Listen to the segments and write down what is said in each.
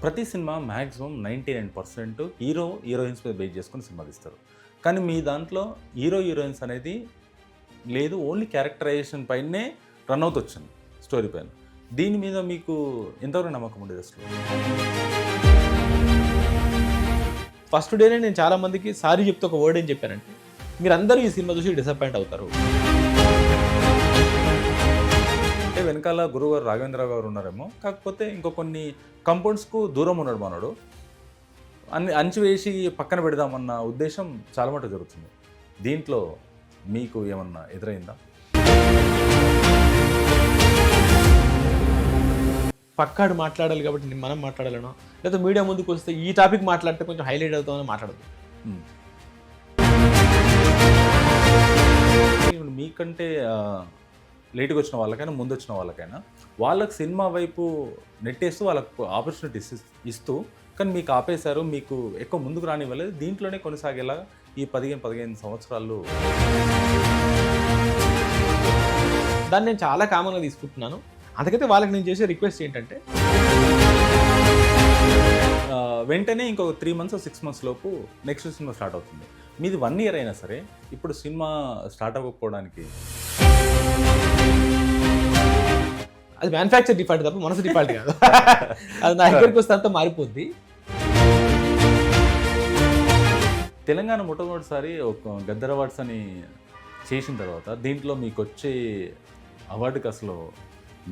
ప్రతి cinema maximum 99% hero heroines మీద base చేసుకుని సినిమా తీస్తారు. కానీ మీ దాంట్లో హీరో హీరోయిన్స్ అనేది లేదు, ఓన్లీ క్యారెక్టరైజేషన్ పైనే రన్ అవుతూ వచ్చింది స్టోరీ పైన. దీని మీద మీకు ఎంతవరకు నమ్మకం ఉండేది అసలు? ఫస్ట్ డేనే నేను చాలా మందికి సారీ చెప్తే ఒక వర్డ్ ఏం చెప్పానంటే, మీరందరూ ఈ సినిమా చూసి డిసప్పాయింట్ అవుతారు. అంటే వెనకాల గురువుగారు రాఘవేంద్ర గారు ఉన్నారేమో, కాకపోతే ఇంకో కొన్ని కంపౌండ్స్కు దూరం ఉన్నాడు మనోడు, అంచివేసి పక్కన పెడదామన్న ఉద్దేశం చాలా మటుకు జరుగుతుంది. దీంట్లో మీకు ఏమన్నా ఎదురైందా? పక్కాడు మాట్లాడాలి కాబట్టి మనం మాట్లాడాలనో, లేదా మీడియా ముందుకు వస్తే ఈ టాపిక్ మాట్లాడితే కొంచెం హైలైట్ అవుతామని మాట్లాడదు. మీకంటే లేట్గా వచ్చిన వాళ్ళకైనా ముందు వచ్చిన వాళ్ళకైనా వాళ్ళకి సినిమా వైపు నెట్టేస్తూ వాళ్ళకు ఆపర్చునిటీస్ ఇస్తూ, కానీ మీకు ఆపేశారు, మీకు ఎక్కువ ముందుకు రానివ్వలేదు. దీంట్లోనే కొనసాగేలా ఈ 15 సంవత్సరాలు దాన్ని నేను చాలా కామన్గా తీసుకుంటున్నాను. అందుకైతే వాళ్ళకి నేను చేసే రిక్వెస్ట్ ఏంటంటే, వెంటనే ఇంకో 3 months 6 months లోపు నెక్స్ట్ సినిమా స్టార్ట్ అవుతుంది. మీది 1 year అయినా సరే ఇప్పుడు సినిమా స్టార్ట్ అవ్వకపోవడానికి అది మ్యానుఫ్యాక్చర్ డిఫాల్ట్ తప్ప మనసు డిఫాల్ట్ కాదు. అది నా దగ్గరికి వస్తే అంతా మారిపోద్ది. తెలంగాణ మొట్టమొదటిసారి ఒక గద్దర్ అవార్డ్స్ అని చేసిన తర్వాత దీంట్లో మీకు వచ్చే అవార్డుకి అసలు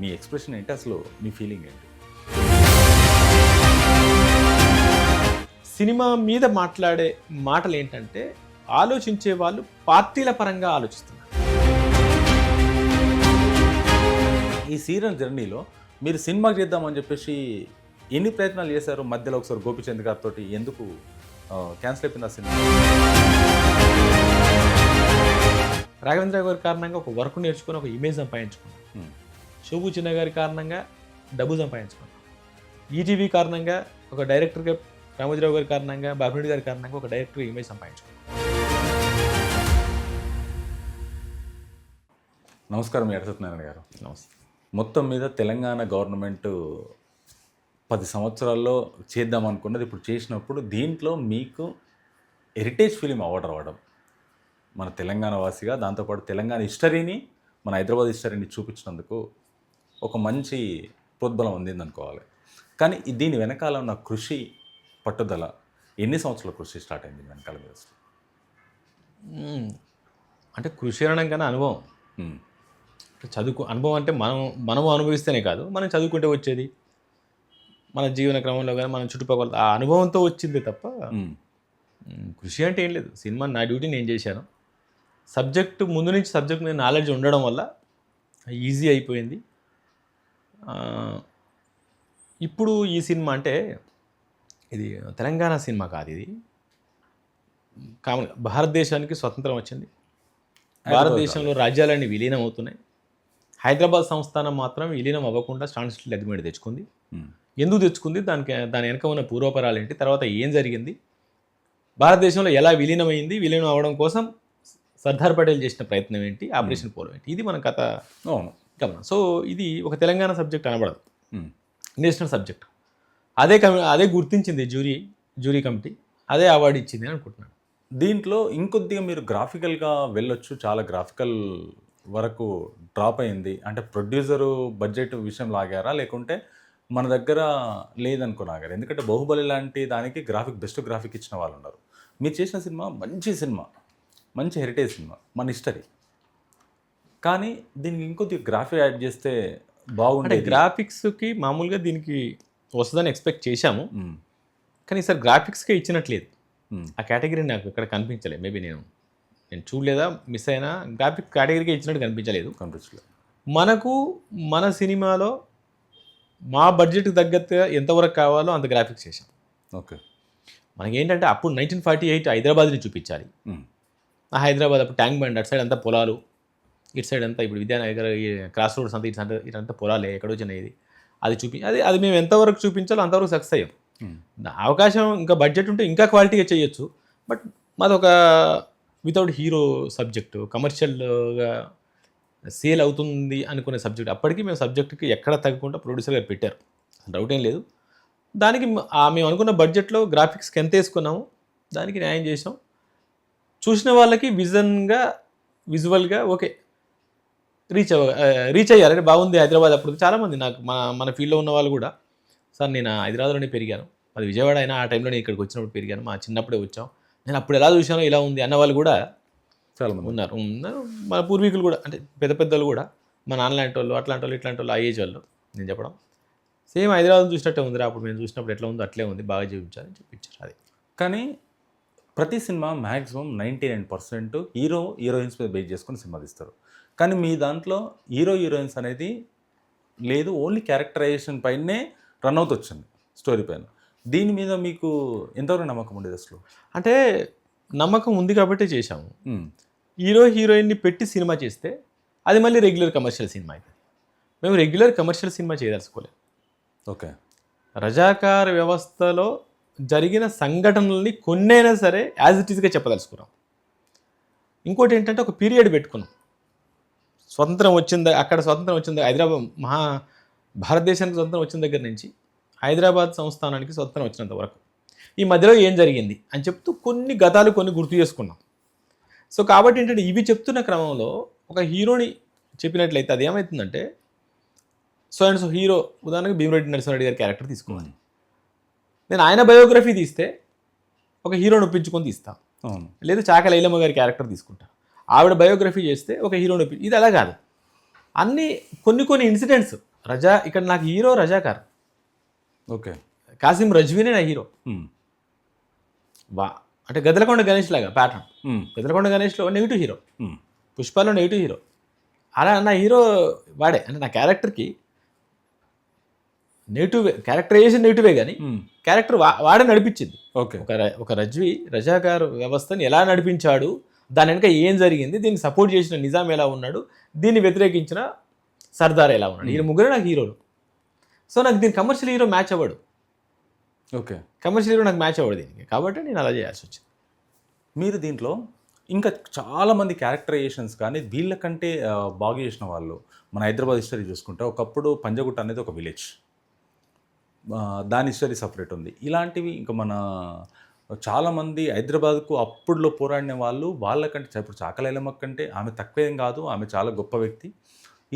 మీ ఎక్స్ప్రెషన్ ఏంటి, అసలు మీ ఫీలింగ్ ఏంటి? సినిమా మీద మాట్లాడే మాటలు ఏంటంటే, ఆలోచించే వాళ్ళు పార్టీల పరంగా ఆలోచిస్తున్నారు. ఈ సీరియల్ జర్నీలో మీరు సినిమా చేద్దామని చెప్పేసి ఎన్ని ప్రయత్నాలు చేశారు? మధ్యలో ఒకసారి గోపిచంద్ గారితో ఎందుకు క్యాన్సిల్ అయిపోయింది ఆ సినిమా? రాఘవేంద్ర గారి కారణంగా ఒక వర్క్ నేర్చుకుని ఒక ఇమేజ్ సంపాదించుకున్నాం. శోభు చిన్న గారి కారణంగా డబ్బు సంపాదించుకున్నాం. ఈటీవీ కారణంగా ఒక డైరెక్టర్గా, రామోజీరావు గారి కారణంగా, బాబురెడ్డి గారి కారణంగా ఒక డైరెక్టర్ ఇమేజ్ సంపాదించుకున్నాం. నమస్కారం సత్యనారాయణ గారు. నమస్తే. మొత్తం మీద తెలంగాణ గవర్నమెంట్ 10 సంవత్సరాల్లో చేద్దాం అనుకున్నది ఇప్పుడు చేసినప్పుడు దీంట్లో మీకు హెరిటేజ్ ఫిలిం అవార్డు రావడం, మన తెలంగాణ వాసిగా, దాంతోపాటు తెలంగాణ హిస్టరీని, మన హైదరాబాద్ హిస్టరీని చూపించినందుకు ఒక మంచి ప్రోద్బలం అందింది అనుకోవాలి. కానీ దీని వెనకాల ఉన్న కృషి, పట్టుదల, ఎన్ని సంవత్సరాల కృషి స్టార్ట్ అయింది వెనకాల మీద? అంటే కృషి అనడం కన్నా అనుభవం. అనుభవం అంటే మనము అనుభవిస్తేనే కాదు, మనం చదువుకుంటే వచ్చేది, మన జీవన క్రమంలో కానీ మన చుట్టుపక్కల ఆ అనుభవంతో వచ్చింది తప్ప కృషి అంటే ఏం లేదు. సినిమా నా డ్యూటీ నేను చేశాను. సబ్జెక్టు ముందు నుంచి సబ్జెక్ట్ మీద నాలెడ్జ్ ఉండడం వల్ల ఈజీ అయిపోయింది. ఇప్పుడు ఈ సినిమా అంటే ఇది తెలంగాణ సినిమా కాదు, ఇది కామన్గా భారతదేశానికి స్వతంత్రం వచ్చింది. భారతదేశంలో రాజ్యాలన్నీ విలీనం అవుతున్నాయి. హైదరాబాద్ సంస్థానం మాత్రం విలీనం అవ్వకుండా స్టాన్స్టిల్ అగ్రిమెంట్ తెచ్చుకుంది. ఎందుకు తెచ్చుకుంది, దాని వెనక ఉన్న పూర్వపరాలు ఏంటి, తర్వాత ఏం జరిగింది, భారతదేశంలో ఎలా విలీనమైంది, విలీనం అవ్వడం కోసం సర్దార్ పటేల్ చేసిన ప్రయత్నం ఏంటి, ఆపరేషన్ పోలో ఏంటి, ఇది మన కథ గమనం. సో ఇది ఒక తెలంగాణ సబ్జెక్ట్ అనబడదు, నేషనల్ సబ్జెక్ట్. అదే గుర్తించింది జ్యూరీ కమిటీ, అదే అవార్డు ఇచ్చింది అని అనుకుంటున్నాను. దీంట్లో ఇంకొద్దిగా మీరు గ్రాఫికల్గా వెళ్ళొచ్చు, చాలా గ్రాఫికల్ వరకు డ్రాప్ అయింది అంటే ప్రొడ్యూసరు బడ్జెట్ విషయం లాగారా, లేకుంటే మన దగ్గర లేదనుకుని ఆగారు? ఎందుకంటే బాహుబలి లాంటి దానికి బెస్ట్ గ్రాఫిక్ ఇచ్చిన వాళ్ళు ఉన్నారు. మీరు చేసిన సినిమా మంచి హెరిటేజ్ సినిమా, మన హిస్టరీ. కానీ దీనికి ఇంకొద్దిగా గ్రాఫిక్ యాడ్ చేస్తే బాగుంటుంది. గ్రాఫిక్స్కి మామూలుగా దీనికి వస్తుందని ఎక్స్పెక్ట్ చేశాము, కానీ ఈసారి గ్రాఫిక్స్కే ఇచ్చినట్లేదు. ఆ కేటగిరీ నాకు ఇక్కడ కనిపించలేదు. మేబీ నేను చూడలేదా, మిస్ అయినా. గ్రాఫిక్ కేటగిరీకే ఇచ్చినట్టు కనిపించలేదు. మనకు మన సినిమాలో మా బడ్జెట్కి తగ్గట్టుగా ఎంతవరకు కావాలో అంత గ్రాఫిక్స్ చేశాం. ఓకే. మనకేంటంటే అప్పుడు 1948 హైదరాబాద్ని చూపించాలి. ఆ హైదరాబాద్ అప్పుడు ట్యాంక్ బండ్, అటు సైడ్ అంతా పొలాలు, ఇటు సైడ్ అంతా ఇప్పుడు విద్యానగర్ క్రాస్ రోడ్స్ అంతా ఇటంతా పొలాలే, ఎక్కడో చిన్నది. అది మేము ఎంతవరకు చూపించాలో అంతవరకు సక్సెస్ అయ్యాం. అవకాశం ఇంకా బడ్జెట్ ఉంటే ఇంకా క్వాలిటీగా చేయొచ్చు. బట్ మాదొక వితౌట్ హీరో సబ్జెక్టు, కమర్షియల్గా సేల్ అవుతుంది అనుకునే సబ్జెక్ట్. అప్పటికి మేము సబ్జెక్టుకి ఎక్కడ తగ్గకుండా ప్రొడ్యూసర్ గారు పెట్టారు, డౌట్ ఏం లేదు. దానికి మేము అనుకున్న బడ్జెట్లో గ్రాఫిక్స్కి ఎంత వేసుకున్నాము దానికి న్యాయం చేసాం. చూసిన వాళ్ళకి విజువల్గా ఓకే రీచ్ అయ్యారు. అంటే బాగుంది హైదరాబాద్. అప్పుడు చాలామంది నాకు మన ఫీల్డ్లో ఉన్న వాళ్ళు కూడా, సార్ నేను హైదరాబాద్లోనే పెరిగాను, అది విజయవాడ అయినా ఆ టైంలో నేను ఇక్కడికి వచ్చినప్పుడు పెరిగాను, మా చిన్నప్పుడే వచ్చాం, నేను అప్పుడు ఎలా చూశానో ఇలా ఉంది అన్న వాళ్ళు కూడా చాలామంది ఉన్నారు. మన పూర్వీకులు కూడా, అంటే పెద్దలు కూడా, మా నాన్న లాంటి వాళ్ళు, అట్లాంటి వాళ్ళు, ఇట్లాంటి వాళ్ళు, ఆ ఏజ్ వాళ్ళు నేను చెప్పడం సేమ్ హైదరాబాద్ చూసినట్టే ఉందిరా, అప్పుడు మేము చూసినప్పుడు ఎట్లా ఉందో అట్లే ఉంది, బాగా చూపించాలని చూపించారు. అది కానీ ప్రతి సినిమా మ్యాక్సిమం 99% హీరోయిన్స్ మీద బేస్ చేసుకొని సినిమా తీస్తారు. కానీ మీ దాంట్లో హీరోయిన్స్ అనేది లేదు, ఓన్లీ క్యారెక్టరైజేషన్ పైనే రన్ అవుతూ వచ్చింది స్టోరీ పైన. దీని మీద మీకు ఎంతవరకు నమ్మకం ఉండేది అసలు? అంటే నమ్మకం ఉంది కాబట్టి చేశాము. మ్మ్. హీరోయిన్ని పెట్టి సినిమా చేస్తే అది మళ్ళీ రెగ్యులర్ కమర్షియల్ సినిమా అవుతుంది. మేము రెగ్యులర్ కమర్షియల్ సినిమా చేయదలుచుకోలేదు. ఓకే. రజాకార్ వ్యవస్థలో జరిగిన సంఘటనల్ని కొన్నైనా సరే యాజ్ ఇట్ ఈస్గా చెప్పదలుచుకున్నాం. ఇంకోటి ఏంటంటే ఒక పీరియడ్ పెట్టుకున్నాం. స్వతంత్రం వచ్చింది, అక్కడ స్వతంత్రం వచ్చింది, హైదరాబాద్ భారతదేశానికి స్వతంత్రం వచ్చిన దగ్గర నుంచి హైదరాబాద్ సంస్థానానికి స్వతంత్రం వచ్చినంత వరకు ఈ మధ్యలో ఏం జరిగింది అని చెప్తూ కొన్ని గతాలు కొన్ని గుర్తు చేసుకున్నాం. సో కాబట్టి ఏంటంటే ఇవి చెప్తున్న క్రమంలో ఒక హీరోని చెప్పినట్లయితే అది ఏమవుతుందంటే, సో అండ్ సో హీరో ఉదాహరణకు భీమరెడ్డి నరసింహారెడ్డి గారి క్యారెక్టర్ తీసుకోవాలి. నేను ఆయన బయోగ్రఫీ తీస్తే ఒక హీరోని ఒప్పించుకొని తీస్తాను, అవును. లేదు చాక లైలమ్మ గారి క్యారెక్టర్ తీసుకుంటా, ఆవిడ బయోగ్రఫీ చేస్తే ఒక హీరోని ఒప్పి, ఇది అలా కాదు. అన్నీ కొన్ని ఇన్సిడెంట్స్. ఇక్కడ నాకు హీరో రజాకార్, ఓకే. కాసిం రజ్వీనే నా హీరో. మ్మ్. అంటే గదలకొండ గణేష్ లాగా ప్యాటర్న్. మ్మ్. గదలకొండ గణేష్లో నెగిటివ్ హీరో, మ్మ్. పుష్పాలో నెగిటివ్ హీరో. అలా నా హీరో వాడే. అంటే నా క్యారెక్టర్కి క్యారెక్టరైజేషన్ నెగిటివే కానీ క్యారెక్టర్ వాడే నడిపించింది. ఓకే. ఒక రజాకార్ వ్యవస్థని ఎలా నడిపించాడు, దాని వెనక ఏం జరిగింది, దీన్ని సపోర్ట్ చేసిన నిజాం ఎలా ఉన్నాడు, దీన్ని వ్యతిరేకించిన సర్దార్ ఎలా ఉన్నాడు, ఈ ముగ్గురే నాకు హీరోలు. సో నాకు దీని కమర్షియల్ హీరో మ్యాచ్ అవ్వడు. ఓకే. కమర్షియల్ హీరో నాకు మ్యాచ్ అవ్వడు దీనికి, కాబట్టి నేను అలా చేయాల్సి వచ్చింది. మీరు దీంట్లో ఇంకా చాలామంది క్యారెక్టరైజేషన్స్ కానీ వీళ్ళకంటే బాగా చేసిన వాళ్ళు, మన హైదరాబాద్ హిస్టరీ చూసుకుంటే ఒకప్పుడు పంజగుట్ట అనేది ఒక విలేజ్, దాని హిస్టరీ సపరేట్ ఉంది. ఇలాంటివి ఇంకా మన చాలామంది హైదరాబాద్కు అప్పుడులో పోరాడిన వాళ్ళు, వాళ్ళకంటే ఇప్పుడు చాకలైలమ్మ కంటే ఆమె తక్కువేం కాదు, ఆమె చాలా గొప్ప వ్యక్తి.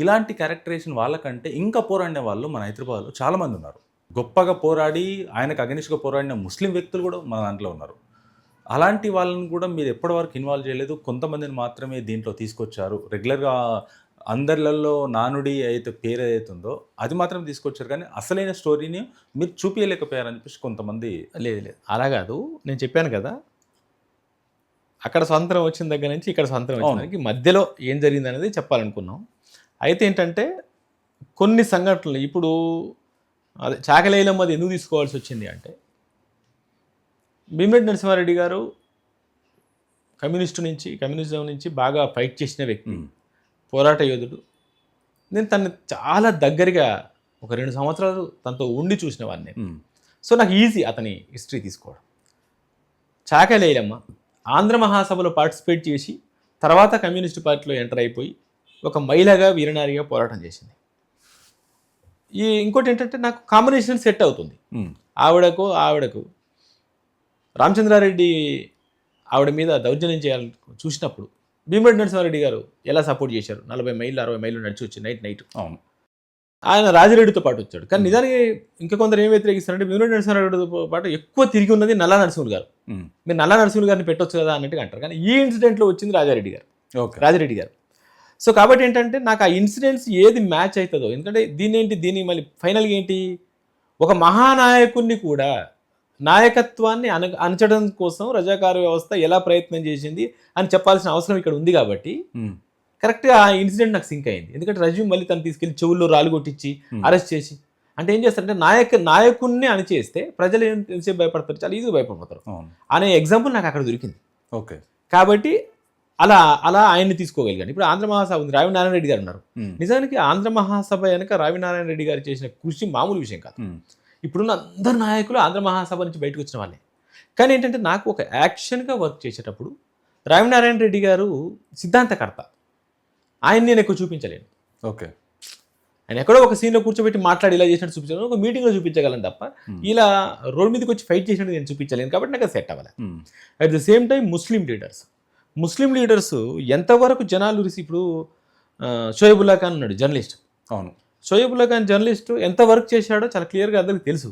ఇలాంటి క్యారెక్టరైజేషన్ వాళ్ళకంటే ఇంకా పోరాడిన వాళ్ళు మన హైదరాబాద్లో చాలామంది ఉన్నారు. గొప్పగా పోరాడి ఆయనకు అగనిస్ట్గా పోరాడిన ముస్లిం వ్యక్తులు కూడా మన దాంట్లో ఉన్నారు. అలాంటి వాళ్ళని కూడా మీరు ఎప్పటివరకు ఇన్వాల్వ్ చేయలేదు, కొంతమందిని మాత్రమే దీంట్లో తీసుకొచ్చారు. రెగ్యులర్గా అందరిలలో నానుడి అయితే పేరు ఏదైతుందో అది మాత్రం తీసుకొచ్చారు, కానీ అసలైన స్టోరీని మీరు చూపించలేకపోయారని చెప్పేసి కొంతమంది. లేదు అలా కాదు, నేను చెప్పాను కదా, అక్కడ స్వతంత్రం వచ్చిన దగ్గర నుంచి ఇక్కడ స్వతంత్రం వచ్చిన మధ్యలో ఏం జరిగింది అనేది చెప్పాలనుకున్నాం. అయితే ఏంటంటే కొన్ని సంఘటనలు ఇప్పుడు అదే చాకలైలమ్మది ఎందుకు తీసుకోవాల్సి వచ్చింది అంటే, భీమరెడ్డి నరసింహారెడ్డి గారు కమ్యూనిజం నుంచి బాగా ఫైట్ చేసిన వ్యక్తి, పోరాట యోధుడు. నేను తనని చాలా దగ్గరగా ఒక 2 సంవత్సరాలు తనతో ఉండి చూసిన వాడిని. సో నాకు ఈజీ అతని హిస్టరీ తీసుకోవడం. చాకలైలమ్మ ఆంధ్ర మహాసభలో పార్టిసిపేట్ చేసి తర్వాత కమ్యూనిస్ట్ పార్టీలో ఎంటర్ అయిపోయి ఒక మహిళగా వీరనారిగా పోరాటం చేసింది. ఇంకోటి ఏంటంటే నాకు కాంబినేషన్ సెట్ అవుతుంది. ఆవిడకు రామచంద్రారెడ్డి ఆవిడ మీద దౌర్జన్యం చేయాలని చూసినప్పుడు భీమరెడ్డి నరసింహారెడ్డి గారు ఎలా సపోర్ట్ చేశారు. 40 మైళ్ళు 60 మైళ్ళు నడిచి వచ్చి నైట్ అవును, ఆయన రాజిరెడ్డితో పాటు వచ్చాడు. కానీ నిజానికి ఇంకా కొందరు ఏం వ్యతిరేకిస్తారంటే భీమరెడ్డి నరసింహారెడ్డితో పాటు ఎక్కువ తిరిగి ఉన్నది నల్లా నరసింహులు గారు. మీరు నల్లా నరసింహులు గారిని పెట్టొచ్చు కదా అన్నట్టుగా అంటారు, కానీ ఈ ఇన్సిడెంట్లో వచ్చింది రాజిరెడ్డి గారు. సో కాబట్టి ఏంటంటే నాకు ఆ ఇన్సిడెంట్స్ ఏది మ్యాచ్ అవుతుందో, ఎందుకంటే దీన్ని మళ్ళీ ఫైనల్గా ఏంటి, ఒక మహానాయకుడిని కూడా నాయకత్వాన్ని అణచడం కోసం రజాకారు వ్యవస్థ ఎలా ప్రయత్నం చేసింది అని చెప్పాల్సిన అవసరం ఇక్కడ ఉంది. కాబట్టి కరెక్ట్గా ఆ ఇన్సిడెంట్ నాకు సింక్ అయింది. ఎందుకంటే రజీ మళ్ళీ తను తీసుకెళ్లి చెవుల్లో రాళ్ళు కొట్టించి అరెస్ట్ చేసి, అంటే ఏం చేస్తారంటే నాయకుడిని అణిచేస్తే ప్రజలు ఎంతసేపు భయపడతారు, చాలా ఈజీగా భయపడిపోతారు అనే ఎగ్జాంపుల్ నాకు అక్కడ దొరికింది. ఓకే. కాబట్టి అలా ఆయన్ని తీసుకోగలిగాను. ఇప్పుడు ఆంధ్ర మహాసభ ఉంది, రావి నారాయణ రెడ్డి గారు ఉన్నారు. నిజానికి ఆంధ్ర మహాసభ వెనక రావి నారాయణ రెడ్డి గారు చేసిన కృషి మామూలు విషయం కాదు. ఇప్పుడున్న అందరు నాయకులు ఆంధ్ర మహాసభ నుంచి బయటకు వచ్చిన వాళ్ళే. కానీ ఏంటంటే నాకు ఒక యాక్షన్గా వర్క్ చేసేటప్పుడు రావి నారాయణ రెడ్డి గారు సిద్ధాంతకర్త, ఆయన నేను ఎక్కువ చూపించలేను. ఓకే. ఆయన ఎక్కడో ఒక సీన్లో కూర్చోబెట్టి మాట్లాడి ఇలా చేసినట్టు చూపించాను, ఒక మీటింగ్లో చూపించగలను తప్ప ఇలా రోడ్ మీదకి వచ్చి ఫైట్ చేసినట్టు నేను చూపించలేను, కాబట్టి నాకు సెట్ అవ్వాలి. At the same time Muslim leaders ఎంతవరకు జనాలు ఇప్పుడు షోయబుల్లా ఖాన్ ఉన్నాడు జర్నలిస్ట్. అవును, షోయబుల్లా ఖాన్ జర్నలిస్ట్ ఎంత వర్క్ చేశాడో చాలా క్లియర్గా అందరికి తెలుసు.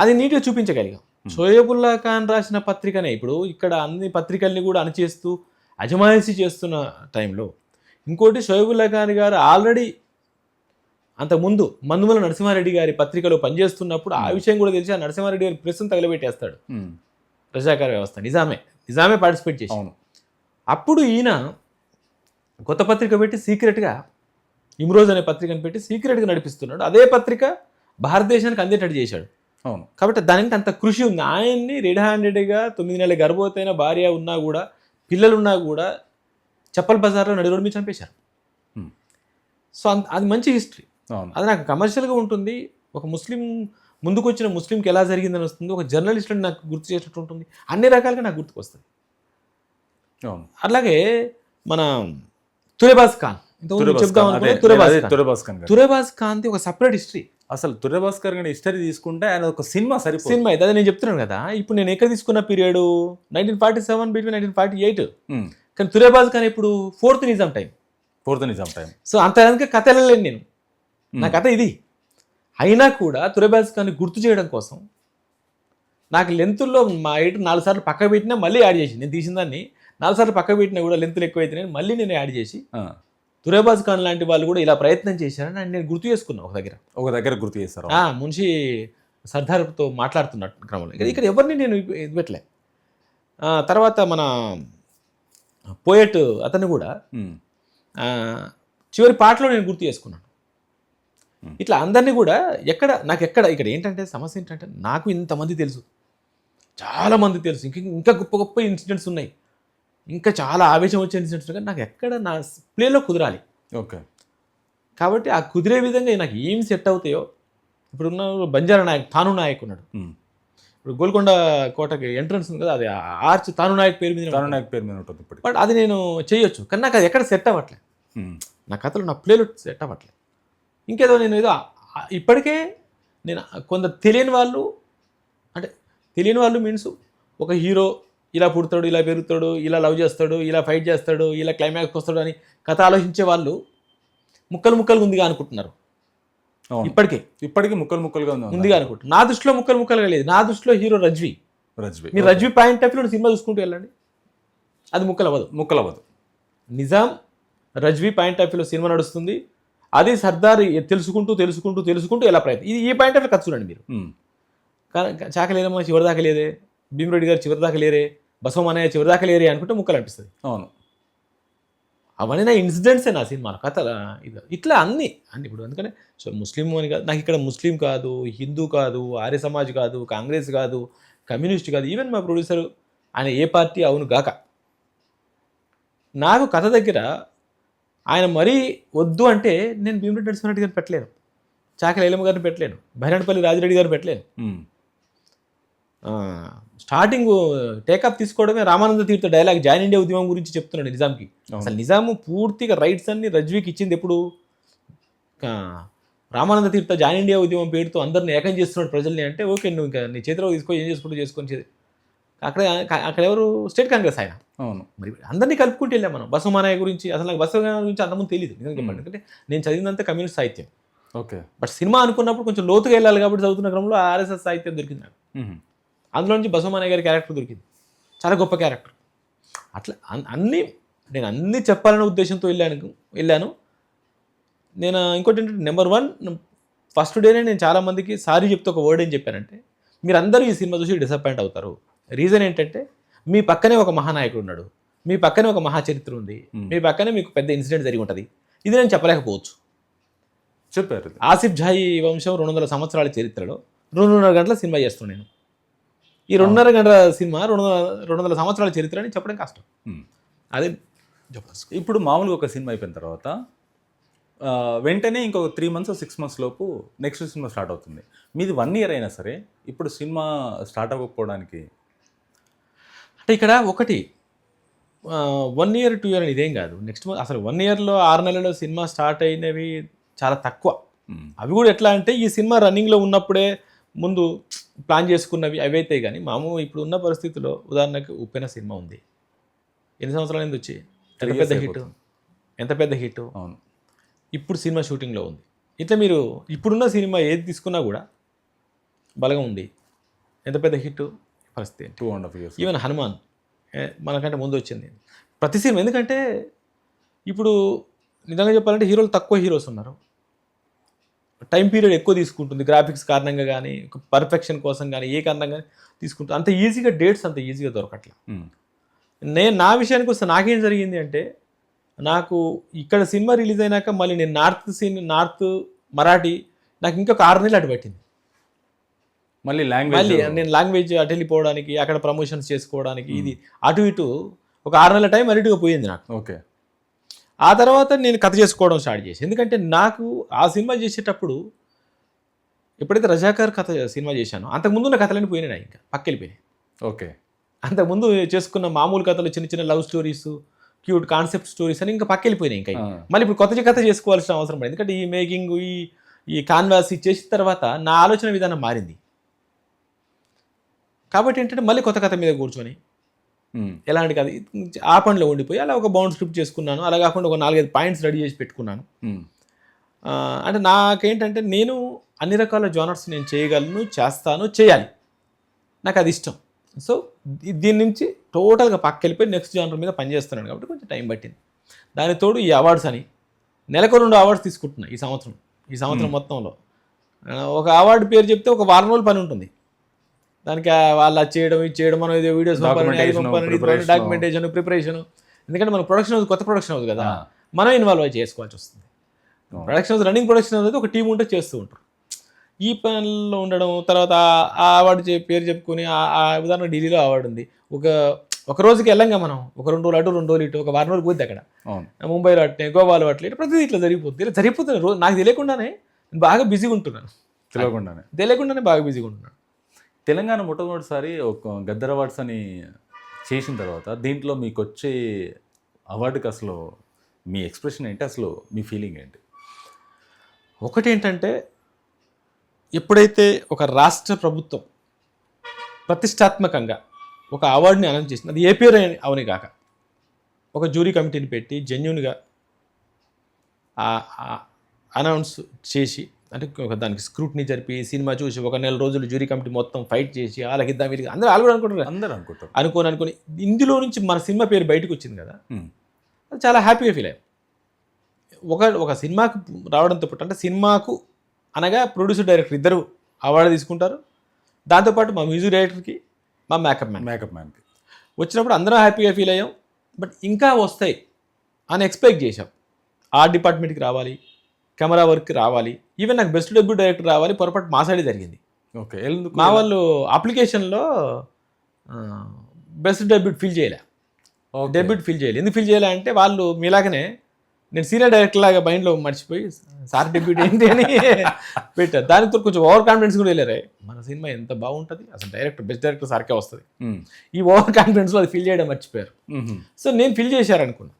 అది నీట్గా చూపించగలిగాం. షోయబుల్లా ఖాన్ రాసిన పత్రికనే ఇప్పుడు ఇక్కడ అన్ని పత్రికల్ని కూడా అణచేస్తూ అజమాయిషీ చేస్తున్న టైంలో, ఇంకోటి షోయబుల్లా ఖాన్ గారు ఆల్రెడీ అంతకుముందు మందుమల నరసింహారెడ్డి గారి పత్రికలో పనిచేస్తున్నప్పుడు ఆ విషయం కూడా తెలిసి ఆ నరసింహారెడ్డి గారి ప్రెస్ను తగలబెట్టేస్తాడు. రజాకార్ వ్యవస్థ నిజామే పార్టిసిపేట్ చేసి, అప్పుడు ఈయన కొత్త పత్రిక పెట్టి సీక్రెట్గా ఇమ్రోజ్ అనే పత్రికను పెట్టి సీక్రెట్గా నడిపిస్తున్నాడు. అదే పత్రిక భారతదేశానికి అందేటట్టు చేశాడు. అవును, కాబట్టి దానికి అంత కృషి ఉంది. ఆయన్ని రెడ్ హ్యాండెడ్గా 9 నెలల గర్భవతైన భార్య ఉన్నా కూడా, పిల్లలున్నా కూడా చప్పల్ బజార్లో నడి రోడ్డు మీద చంపేశారు. సో అది మంచి హిస్టరీ. అది నాకు కమర్షియల్గా ఉంటుంది. ఒక ముందుకు వచ్చిన ముస్లింకి ఎలా జరిగిందని వస్తుంది, ఒక జర్నలిస్ట్ అని నాకు గుర్తు చేసినట్టు ఉంటుంది, అన్ని రకాలుగా నాకు గుర్తుకు వస్తుంది. అట్లాగే మన తురేబాజ్ ఖాన్ తురేబాజ్ ఖాన్ది ఒక సపరేట్ హిస్టరీ. అసలు తురేబాస్కర్ గారి హిస్టరీ తీసుకుంటే ఆయన ఒక సినిమా సినిమా అయితే అదే నేను చెప్తున్నాను కదా. ఇప్పుడు నేను ఎక్కడ తీసుకున్న పీరియడ్ 1947 బిట్వీన్ 1948, కానీ తురేబాజ్ ఖాన్ ఇప్పుడు ఫోర్త్ నిజాం టైం. సో అంత కథ వెళ్ళలేను నేను, నా కథ ఇది. అయినా కూడా తురేబాజ్ ఖాన్ గుర్తు చేయడం కోసం నాకు లెంతుల్లో మా 4 సార్లు పక్క పెట్టినా మళ్ళీ యాడ్ చేసి, నేను తీసిన దాన్ని 4 సార్లు పక్క పెట్టినా కూడా లెంతులు ఎక్కువైతే మళ్ళీ నేను యాడ్ చేసి తురేబాజ్ ఖాన్ లాంటి వాళ్ళు కూడా ఇలా ప్రయత్నం చేశారని నేను గుర్తు చేసుకున్నాను. ఒక దగ్గర గుర్తు చేశారు. మున్షి సర్దార్తో మాట్లాడుతున్నట్టు క్రమంలో ఇక్కడ ఎవరిని నేను ఇది పెట్టలే. తర్వాత మన పోయట్ అతను కూడా చివరి పాటలో నేను గుర్తు చేసుకున్నాను. ఇట్లా అందరినీ కూడా ఇక్కడ ఏంటంటే సమస్య ఏంటంటే నాకు ఇంతమంది తెలుసు, చాలామంది తెలుసు, ఇంకా గొప్ప గొప్ప ఇన్సిడెంట్స్ ఉన్నాయి, ఇంకా చాలా ఆవేశం వచ్చే ఇన్సిడెంట్స్ ఉన్నాయి, కానీ నాకు ఎక్కడ నా ప్లేలో కుదరాలి. ఓకే, కాబట్టి ఆ కుదిరే విధంగా నాకు ఏం సెట్ అవుతాయో. ఇప్పుడున్న బంజారా నాయక్ తాను నాయక్ ఉన్నాడు. ఇప్పుడు గోల్కొండ కోటకి ఎంట్రన్స్ ఉంది కదా, అది ఆర్చ్ తాను నాయక్ పేరు మీద ఉంటుంది. బట్ అది నేను చేయొచ్చు, కానీ నాకు అది ఎక్కడ సెట్ అవ్వట్లేదు. నా కథలు నా ప్లేలో సెట్ అవ్వట్లేదు. ఇంకేదో నేను ఇప్పటికే నేను కొంత తెలియని వాళ్ళు మీన్స్ ఒక హీరో ఇలా పుడతాడు, ఇలా పెరుగుతాడు, ఇలా లవ్ చేస్తాడు, ఇలా ఫైట్ చేస్తాడు, ఇలా క్లైమాక్స్కి వస్తాడు అని కథ ఆలోచించే వాళ్ళు ముక్కలుగా ఉందిగా అనుకుంటున్నారు. ఇప్పటికీ ముక్కలుగా ఉందిగా అనుకుంటున్నారు. నా దృష్టిలో ముక్కలుగా లేదు. నా దృష్టిలో హీరో రజ్వీ. మీరు రజ్వీ పాయింట్ ఆఫ్ వ్యూలో సినిమా చూసుకుంటూ వెళ్ళండి, అది ముక్కలవ్వదు. నిజాం రజ్వీ పాయింట్ ఆఫ్ వ్యూలో సినిమా నడుస్తుంది. అది సర్దార్ తెలుసుకుంటూ ఎలా ప్రయత్నం, ఇది ఈ పాయింట్ ఆఫ్ వ్యూ కథ చూడండి మీరు. చాకలేదమ్మా చివరిదాకా లేదే, భీమరెడ్డి గారు చివరిదాకా లేరే, బసవమన్నయ్య చివరిదాకా లేరే అనుకుంటే ముక్కలు అనిపిస్తుంది. అవును, అవన్నీ నా ఇన్సిడెంట్సే నా సినిమాలో కథ. ఇట్లా అన్నీ ఇప్పుడు అందుకనే సో ముస్లిం అని కాదు, నాకు ఇక్కడ ముస్లిం కాదు, హిందూ కాదు, ఆర్య సమాజ్ కాదు, కాంగ్రెస్ కాదు, కమ్యూనిస్ట్ కాదు, ఈవెన్ మా ప్రొడ్యూసర్ ఆయన ఏ పార్టీ అవును గాక, నాకు కథ దగ్గర ఆయన మరీ వద్దు అంటే నేను భీమరెడ్డి నరసింహారెడ్డి గారిని పెట్టలేను, చాకలి ఐలమ్మ గారిని పెట్టలేను, బైరాణపల్లి రాజిరెడ్డి గారిని పెట్టలేను. స్టార్టింగ్ టేకప్ తీసుకోవడమే రామానంద తీర్థ డైలాగ్ జాయిన్ ఇండియా ఉద్యమం గురించి చెప్తున్నాడు నిజాంకి. అసలు నిజాము పూర్తిగా రైట్స్ అన్ని రజ్వీకి ఇచ్చింది ఎప్పుడు, రామానంద తీర్థ జాయిన్ ఇండియా ఉద్యమం పేరుతో అందరిని ఏకం చేస్తున్నాడు ప్రజల్ని అంటే, ఓకే నువ్వు ఇంకా నీ చేతిలో తీసుకో, ఏం చేసుకొని అక్కడ ఎవరు స్టేట్ కాంగ్రెస్ ఆయన. అవును, మరి అందరినీ కలుపుకుంటూ వెళ్ళాం మనం. బసవమన్నయ్య గురించి అసలు నాకు బసవమన్నయ్య గురించి అంతకుముందు తెలియదు ఎందుకంటే నేను చదివినంత కమ్యూనిస్ట్ సాహిత్యం. ఓకే, బట్ సినిమా అనుకున్నప్పుడు కొంచెం లోతుగా వెళ్ళాలి కాబట్టి చదువుతున్న క్రమంలో ఆర్ఎస్ఎస్ సాహిత్యం దొరికింది నాకు. అందులో నుంచి బసవమన్నయ్య గారి క్యారెక్టర్ దొరికింది, చాలా గొప్ప క్యారెక్టర్. అట్లా నేను అన్నీ చెప్పాలనే ఉద్దేశంతో వెళ్ళాను. నేను ఇంకోటి ఏంటంటే నెంబర్ 1 ఫస్ట్ డేనే నేను చాలామందికి సారీ చెప్తే ఒక వర్డ్ ఏం చెప్పానంటే, మీరు అందరూ ఈ సినిమా చూసి డిసప్పాయింట్ అవుతారు. రీజన్ ఏంటంటే మీ పక్కనే ఒక మహానాయకుడు ఉన్నాడు, మీ పక్కనే ఒక మహాచరిత్ర ఉంది, మీ పక్కనే మీకు పెద్ద ఇన్సిడెంట్ జరిగి ఉంటుంది. ఇది నేను చెప్పలేకపోవచ్చు. చెప్పారు ఆసిఫ్ జాహీ వంశం 200 సంవత్సరాల చరిత్రలో 2.5 గంటల సినిమా చేస్తున్నాను నేను. ఈ 2.5 గంటల సినిమా 200 సంవత్సరాల చరిత్ర అని చెప్పడం కష్టం. అదే ఇప్పుడు మామూలుగా ఒక సినిమా అయిపోయిన తర్వాత వెంటనే ఇంకొక 3 months 6 months లోపు నెక్స్ట్ సినిమా స్టార్ట్ అవుతుంది. మీది 1 year అయినా సరే ఇప్పుడు సినిమా స్టార్ట్ అవ్వకపోవడానికి అంటే ఇక్కడ ఒకటి 1 ఇయర్ 2 ఇయర్ ఇదేం కాదు. నెక్స్ట్ అసలు 1 ఇయర్లో 6 నెలల్లో సినిమా స్టార్ట్ అయినవి చాలా తక్కువ. అవి కూడా ఎట్లా అంటే ఈ సినిమా రన్నింగ్లో ఉన్నప్పుడే ముందు ప్లాన్ చేసుకున్నవి అవైతే కానీ మామూలు ఇప్పుడు ఉన్న పరిస్థితిలో ఉదాహరణకి ఉప్పెన సినిమా ఉంది. ఎన్ని సంవత్సరాల నుంచి వచ్చి ఎంత పెద్ద హిట్, ఎంత పెద్ద హిట్. అవును. ఇప్పుడు సినిమా షూటింగ్లో ఉంది. ఇట్లా మీరు ఇప్పుడున్న సినిమా ఏది తీసుకున్నా కూడా బలంగా ఉంది. ఎంత పెద్ద హిట్ పరిస్థితి. 2.5 years. ఈవెన్ హనుమాన్ మనకంటే ముందు వచ్చింది ప్రతి సినిమా. ఎందుకంటే ఇప్పుడు నిజంగా చెప్పాలంటే హీరోలు తక్కువ హీరోస్ ఉన్నారు. టైం పీరియడ్ ఎక్కువ తీసుకుంటుంది గ్రాఫిక్స్ కారణంగా కానీ పర్ఫెక్షన్ కోసం కానీ ఏ కారణంగా తీసుకుంటుంది. అంత ఈజీగా డేట్స్ అంత ఈజీగా దొరకట్లేదు. నా విషయానికి వస్తే నాకేం జరిగింది అంటే నాకు ఇక్కడ సినిమా రిలీజ్ అయినాక మళ్ళీ నేను నార్త్ మరాఠీ నాకు ఇంకొక 6 నెలలు అటు పెట్టింది. మళ్ళీ నేను లాంగ్వేజ్ అటు వెళ్ళిపోవడానికి అక్కడ ప్రమోషన్స్ చేసుకోవడానికి ఇది అటు ఇటు ఒక 6 నెలల టైం అటుగా పోయింది నాకు. ఓకే. ఆ తర్వాత నేను కథ చేసుకోవడం స్టార్ట్ చేసి, ఎందుకంటే నాకు ఆ సినిమా చేసేటప్పుడు ఎప్పుడైతే రజాకార్ కథ సినిమా చేశానో అంతకుముందు నా కథలన్నీ పోయినాయి, ఇంకా పక్కెళ్ళిపోయినాయి. ఓకే. అంతకుముందు చేసుకున్న మామూలు కథలు చిన్న చిన్న love stories cute concept stories అని ఇంకా పక్కెళ్ళిపోయినాయి. ఇంకా మళ్ళీ ఇప్పుడు కొత్త కథ చేసుకోవాల్సిన అవసరం పడింది. ఎందుకంటే ఈ మేకింగ్ ఈ కాన్వాస్ చేసిన తర్వాత నా ఆలోచన విధానం మారింది. కాబట్టి ఏంటంటే మళ్ళీ కొత్త కథ మీద కూర్చొని ఎలాంటి కథ ఆ పనిలో ఉండిపోయి అలా ఒక బౌండ్ స్క్రిప్ట్ చేసుకున్నాను. అలా కాకుండా ఒక 4-5 పాయింట్స్ రెడీ చేసి పెట్టుకున్నాను. అంటే నాకేంటంటే నేను అన్ని రకాల జానర్స్ నేను చేయగలను, చేస్తాను, చేయాలి, నాకు అది ఇష్టం. సో దీని నుంచి టోటల్గా పక్కెళ్ళిపోయి నెక్స్ట్ జానర్ మీద పనిచేస్తున్నాను కాబట్టి కొంచెం టైం పట్టింది. దానికి తోడు ఈ అవార్డ్స్ అని నెలకు 2 అవార్డ్స్ తీసుకుంటున్నా ఈ సంవత్సరం మొత్తంలో. ఒక అవార్డు పేరు చెప్తే ఒక వారం రోజులు పని ఉంటుంది దానికి. వాళ్ళు అది చేయడం ఇది చేయడం, మనం ఏదో వీడియోస్ డాక్యుమెంటేషన్ ప్రిపరేషన్. ఎందుకంటే మన ప్రొడక్షన్ హౌస్ కొత్త ప్రొడక్షన్ హౌస్ కదా, మనం ఇన్వాల్వ్ అయ్యి చేసుకోవాల్సి వస్తుంది. Production house running production house అయితే ఒక టీం ఉంటే చేస్తూ ఉంటారు. ఈ పనిలో ఉండడం తర్వాత ఆ అవార్డు పేరు చెప్పుకొని ఉదాహరణ ఢిల్లీలో అవార్డు ఉంది, ఒక రోజుకి వెళ్ళంగా మనం ఒక 2 రోజులు అటు 2 రోజులు ఇటు ఒక వారం రోజులు పోద్ది అక్కడ. ముంబైలో అట్లే గోవాలో అట్లే ప్రతిదీ ఇట్లా జరిగిపోతుంది రోజు. నాకు తెలియకుండానే నేను బాగా బిజీగా ఉంటున్నాను, తెలియకుండానే బాగా బిజీగా ఉంటున్నాను. తెలంగాణ మొట్టమొదటిసారి ఒక గద్దర్ అవార్డ్స్ అని చేసిన తర్వాత దీంట్లో మీకు వచ్చే అవార్డుకి అసలు మీ ఎక్స్ప్రెషన్ ఏంటి, అసలు మీ ఫీలింగ్ ఏంటి? ఒకటి ఏంటంటే ఎప్పుడైతే ఒక రాష్ట్ర ప్రభుత్వం ప్రతిష్టాత్మకంగా ఒక అవార్డుని అనౌన్స్ చేసింది, అది ఏ పేరు అవని కాక ఒక జ్యూరీ కమిటీని పెట్టి జెన్యూన్గా అనౌన్స్ చేసి, అంటే ఒక దానికి స్క్రూట్నీ జరిపి సినిమా చూసి 1 నెల రోజులు జ్యూరీ కమిటీ మొత్తం ఫైట్ చేసి అలాగిద్దాం వీళ్ళకి అందరూ వాళ్ళు కూడా అనుకుంటారు. ఇందులో నుంచి మన సినిమా పేరు బయటకు వచ్చింది కదా, అది చాలా హ్యాపీగా ఫీల్ అయ్యాం. ఒక సినిమాకు రావడంతో పాటు అంటే సినిమాకు అనగా ప్రొడ్యూసర్ డైరెక్టర్ ఇద్దరు అవార్డు తీసుకుంటారు. దాంతోపాటు మా మ్యూజిక్ డైరెక్టర్కి మా మేకప్ మ్యాన్కి వచ్చినప్పుడు అందరం హ్యాపీగా ఫీల్ అయ్యాం. బట్ ఇంకా వస్తాయి అని ఎక్స్పెక్ట్ చేసాం. ఆర్ట్ డిపార్ట్మెంట్కి రావాలి, కెమెరా వర్క్కి రావాలి, ఈవెన్ నాకు బెస్ట్ డెబ్యూ డైరెక్టర్ రావాలి. పొరపాటు మా సైడే జరిగింది. ఓకే. మా వాళ్ళు అప్లికేషన్లో బెస్ట్ డెబ్యూట్ ఫిల్ చేయలే. ఎందుకు ఫిల్ చేయలే అంటే వాళ్ళు మీలాగనే నేను సీనియర్ డైరెక్టర్ లాగా మైండ్లో మర్చిపోయి సార్ డెబ్యూట్ ఏంటి అని పెట్టారు. దానితో కొంచెం ఓవర్ కాన్ఫిడెన్స్ కూడా వెళ్ళారు. మన సినిమా ఎంత బాగుంటుంది అసలు బెస్ట్ డైరెక్టర్ సార్కే వస్తుంది, ఈ ఓవర్ కాన్ఫిడెన్స్లో అది ఫిల్ చేయడం మర్చిపోయారు. సో నేను ఫిల్ చేశారనుకున్నా,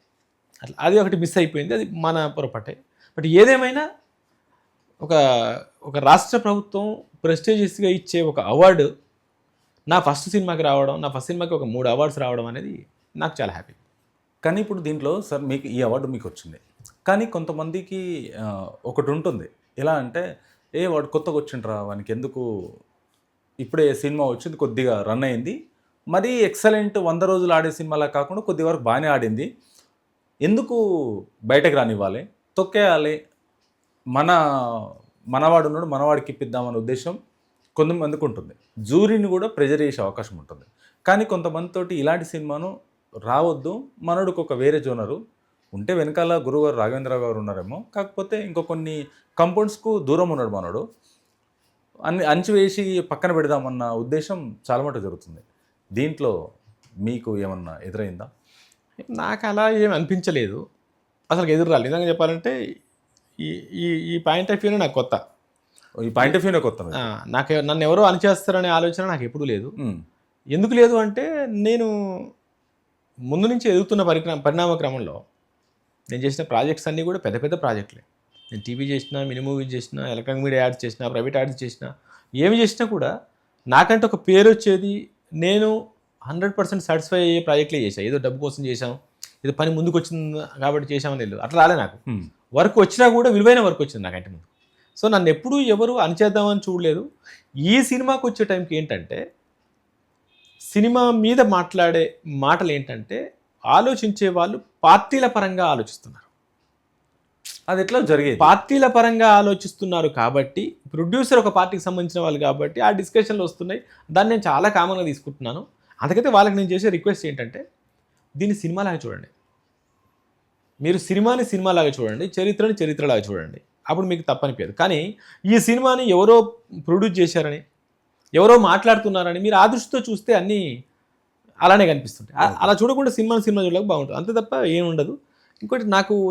అట్లా అది ఒకటి మిస్ అయిపోయింది, అది మన పొరపాటే. బట్ ఏదేమైనా ఒక రాష్ట్ర ప్రభుత్వం ప్రెస్టీజియస్గా ఇచ్చే ఒక అవార్డు నా ఫస్ట్ సినిమాకి రావడం, నా ఫస్ట్ సినిమాకి ఒక 3 అవార్డ్స్ రావడం అనేది నాకు చాలా హ్యాపీ. కానీ ఇప్పుడు దీంట్లో సార్ మీకు ఈ అవార్డు మీకు వచ్చింది, కానీ కొంతమందికి ఒకటి ఉంటుంది, ఎలా అంటే వాడు కొత్తగా వచ్చిండ్రా వానికి ఎందుకు, ఇప్పుడే సినిమా వచ్చింది కొద్దిగా రన్ అయింది, మరీ ఎక్సలెంట్ 100 రోజులు ఆడే సినిమాలా కాకుండా కొద్ది వరకు బాగానే ఆడింది, ఎందుకు బయటకు రానివ్వాలి, తొక్కేయాలి, మనవాడు ఉన్నాడు మనవాడికి ఇప్పిద్దామనే ఉద్దేశం కొంతమందికి ఉంటుంది. జూరీని కూడా ప్రెజర్ చేసే అవకాశం ఉంటుంది. కానీ కొంతమందితోటి ఇలాంటి సినిమాను రావద్దు, మనోడికి ఒక వేరే జోనరు ఉంటే వెనకాల గురుగారు రాఘవేంద్ర గారు ఉన్నారేమో, కాకపోతే ఇంకో కొన్ని కంపౌండ్స్కు దూరం ఉన్నాడు మనోడు, అంచువేసి పక్కన పెడదామన్న ఉద్దేశం చాలా మటుకు జరుగుతుంది. దీంట్లో మీకు ఏమన్నా ఎదురైందా? నాకు అలా ఏం అనిపించలేదు, అసలు ఎదురు రాలేదు. నిజంగా చెప్పాలంటే ఈ పాయింట్ ఆఫ్ వ్యూనే నాకు కొత్త. ఈ పాయింట్ ఆఫ్ వ్యూనే కొత్త. నన్ను ఎవరో అనిచేస్తారనే ఆలోచన నాకు ఎప్పుడూ లేదు. ఎందుకు లేదు అంటే నేను ముందు నుంచి ఎదుగుతున్న పరిణామ క్రమంలో నేను చేసిన ప్రాజెక్ట్స్ అన్నీ కూడా పెద్ద పెద్ద ప్రాజెక్టులే. నేను టీవీ చేసిన, మినీ మూవీస్ చేసిన, ఎలక్ట్రానిక్ మీడియా యాడ్స్ చేసిన, ప్రైవేట్ యాడ్స్ చేసిన, ఏమి చేసినా కూడా నాకంటే ఒక పేరు వచ్చేది. నేను 100% సాటిస్ఫై అయ్యే ప్రాజెక్టులే చేశాను. ఏదో డబ్బు కోసం చేశాం, ఏదో పని ముందుకు వచ్చింది కాబట్టి చేశామని తెలియదు, అట్లా రాలే నాకు. వర్క్ వచ్చినా కూడా విలువైన వర్క్ వచ్చింది నాకంటే ముందు. సో నన్ను ఎప్పుడూ ఎవరు అనిచేద్దామని చూడలేదు. ఈ సినిమాకి వచ్చే టైంకి ఏంటంటే, సినిమా మీద మాట్లాడే మాటలు ఏంటంటే, ఆలోచించే వాళ్ళు పార్టీల పరంగా ఆలోచిస్తున్నారు. అది ఎట్లా జరిగేది? పార్టీల పరంగా ఆలోచిస్తున్నారు కాబట్టి, ప్రొడ్యూసర్ ఒక పార్టీకి సంబంధించిన వాళ్ళు కాబట్టి ఆ డిస్కషన్లు వస్తున్నాయి. దాన్ని నేను చాలా కామన్గా తీసుకుంటున్నాను. అందుకైతే వాళ్ళకి నేను చేసే రిక్వెస్ట్ ఏంటంటే, దీన్ని సినిమాలాగా చూడండి. మీరు సినిమాని సినిమాలాగా చూడండి, చరిత్రని చరిత్రలాగా చూడండి. అప్పుడు మీకు తప్పనిపించదు. కానీ ఈ సినిమాని ఎవరో ప్రొడ్యూస్ చేశారని, ఎవరో మాట్లాడుతున్నారని మీరు ఆ దృష్టితో చూస్తే అన్నీ అలానే కనిపిస్తుంటాయి. అలా చూడకుండా సినిమా చూడలేక బాగుంటుంది, అంతే తప్ప ఏం ఉండదు. ఇంకోటి,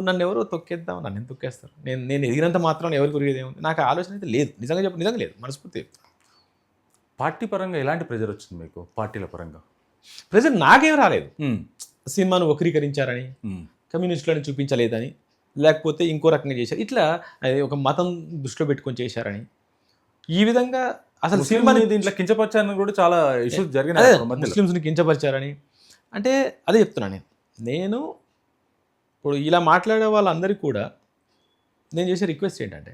నన్ను ఎవరో తొక్కేద్దాం, నన్ను ఎందుకు తొక్కేస్తారు? నేను ఎదిగినంత మాత్రం ఎవరికి ఉరిగేది ఏముంది? నాకు ఆలోచన అయితే లేదు, నిజంగా లేదు, మనస్ఫూర్తి. పార్టీ పరంగా ఎలాంటి ప్రెజర్ వచ్చింది మీకు? పార్టీల పరంగా ప్రెజర్ నాకేం రాలేదు. సినిమాను వక్రీకరించారని, కమ్యూనిస్టులను చూపించలేదని, లేకపోతే ఇంకో రకంగా చేశారు, ఇట్లా ఒక మతం దృష్టిలో పెట్టుకొని చేశారని, ఈ విధంగా అసలు సినిమాని దీంట్లో కించపరిచారని కూడా చాలా ఇష్యూస్ జరిగినాయి. ముస్లిమ్స్ని కించపరిచారని అంటే అదే చెప్తున్నాను నేను. ఇప్పుడు ఇలా మాట్లాడే వాళ్ళందరికీ కూడా నేను చేసే రిక్వెస్ట్ ఏంటంటే,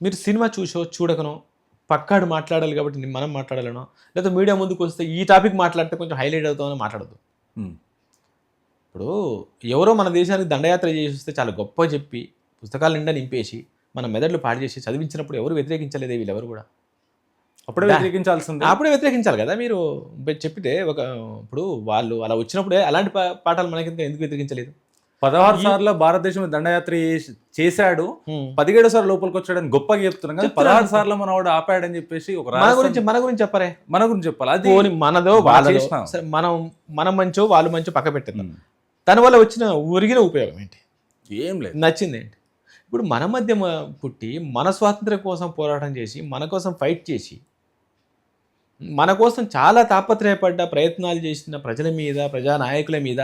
మీరు సినిమా చూడకనో, పక్కాడు మాట్లాడాలి కాబట్టి మనం మాట్లాడాలనో, లేదా మీడియా ముందుకు వస్తే ఈ టాపిక్ మాట్లాడితే కొంచెం హైలైట్ అవుతామని మాట్లాడద్దు. ఇప్పుడు ఎవరో మన దేశానికి దండయాత్ర చేసి వస్తే చాలా గొప్ప చెప్పి పుస్తకాల నిండా నింపేసి మన మెదడులు పాడు చేసి చదివించినప్పుడు ఎవరు వ్యతిరేకించలేదే, వీళ్ళెవరు కూడా. అప్పుడే వ్యతిరేకించాల్సింది, అప్పుడే వ్యతిరేకించాలి కదా. మీరు చెప్పితే ఇప్పుడు వాళ్ళు అలా వచ్చినప్పుడే అలాంటి పాఠాలు మనకి ఎందుకు వ్యతిరేకించలేదు? 16 సార్లు భారతదేశం దండయాత్ర చేశాడు, 17 సార్లు లోపలికి వచ్చాడని గొప్పగా చెప్తున్నాం కదా. 16 సార్లు మనవాడు ఆపాడని చెప్పేసి ఒక మన గురించి చెప్పరే, మన గురించి చెప్పాలి. అది మనదో వాళ్ళదో, మనం మంచో వాళ్ళు మంచో పక్క పెట్టిందాం. దానివల్ల వచ్చిన ఒరిగిన ఉపయోగం ఏంటి? ఏం లేదు. నచ్చింది ఏంటి? ఇప్పుడు మన మధ్య పుట్టి మన స్వాతంత్ర్యం కోసం పోరాటం చేసి, మన కోసం ఫైట్ చేసి, మన కోసం చాలా తాపత్రయపడ్డ ప్రయత్నాలు చేసిన ప్రజల మీద, ప్రజానాయకుల మీద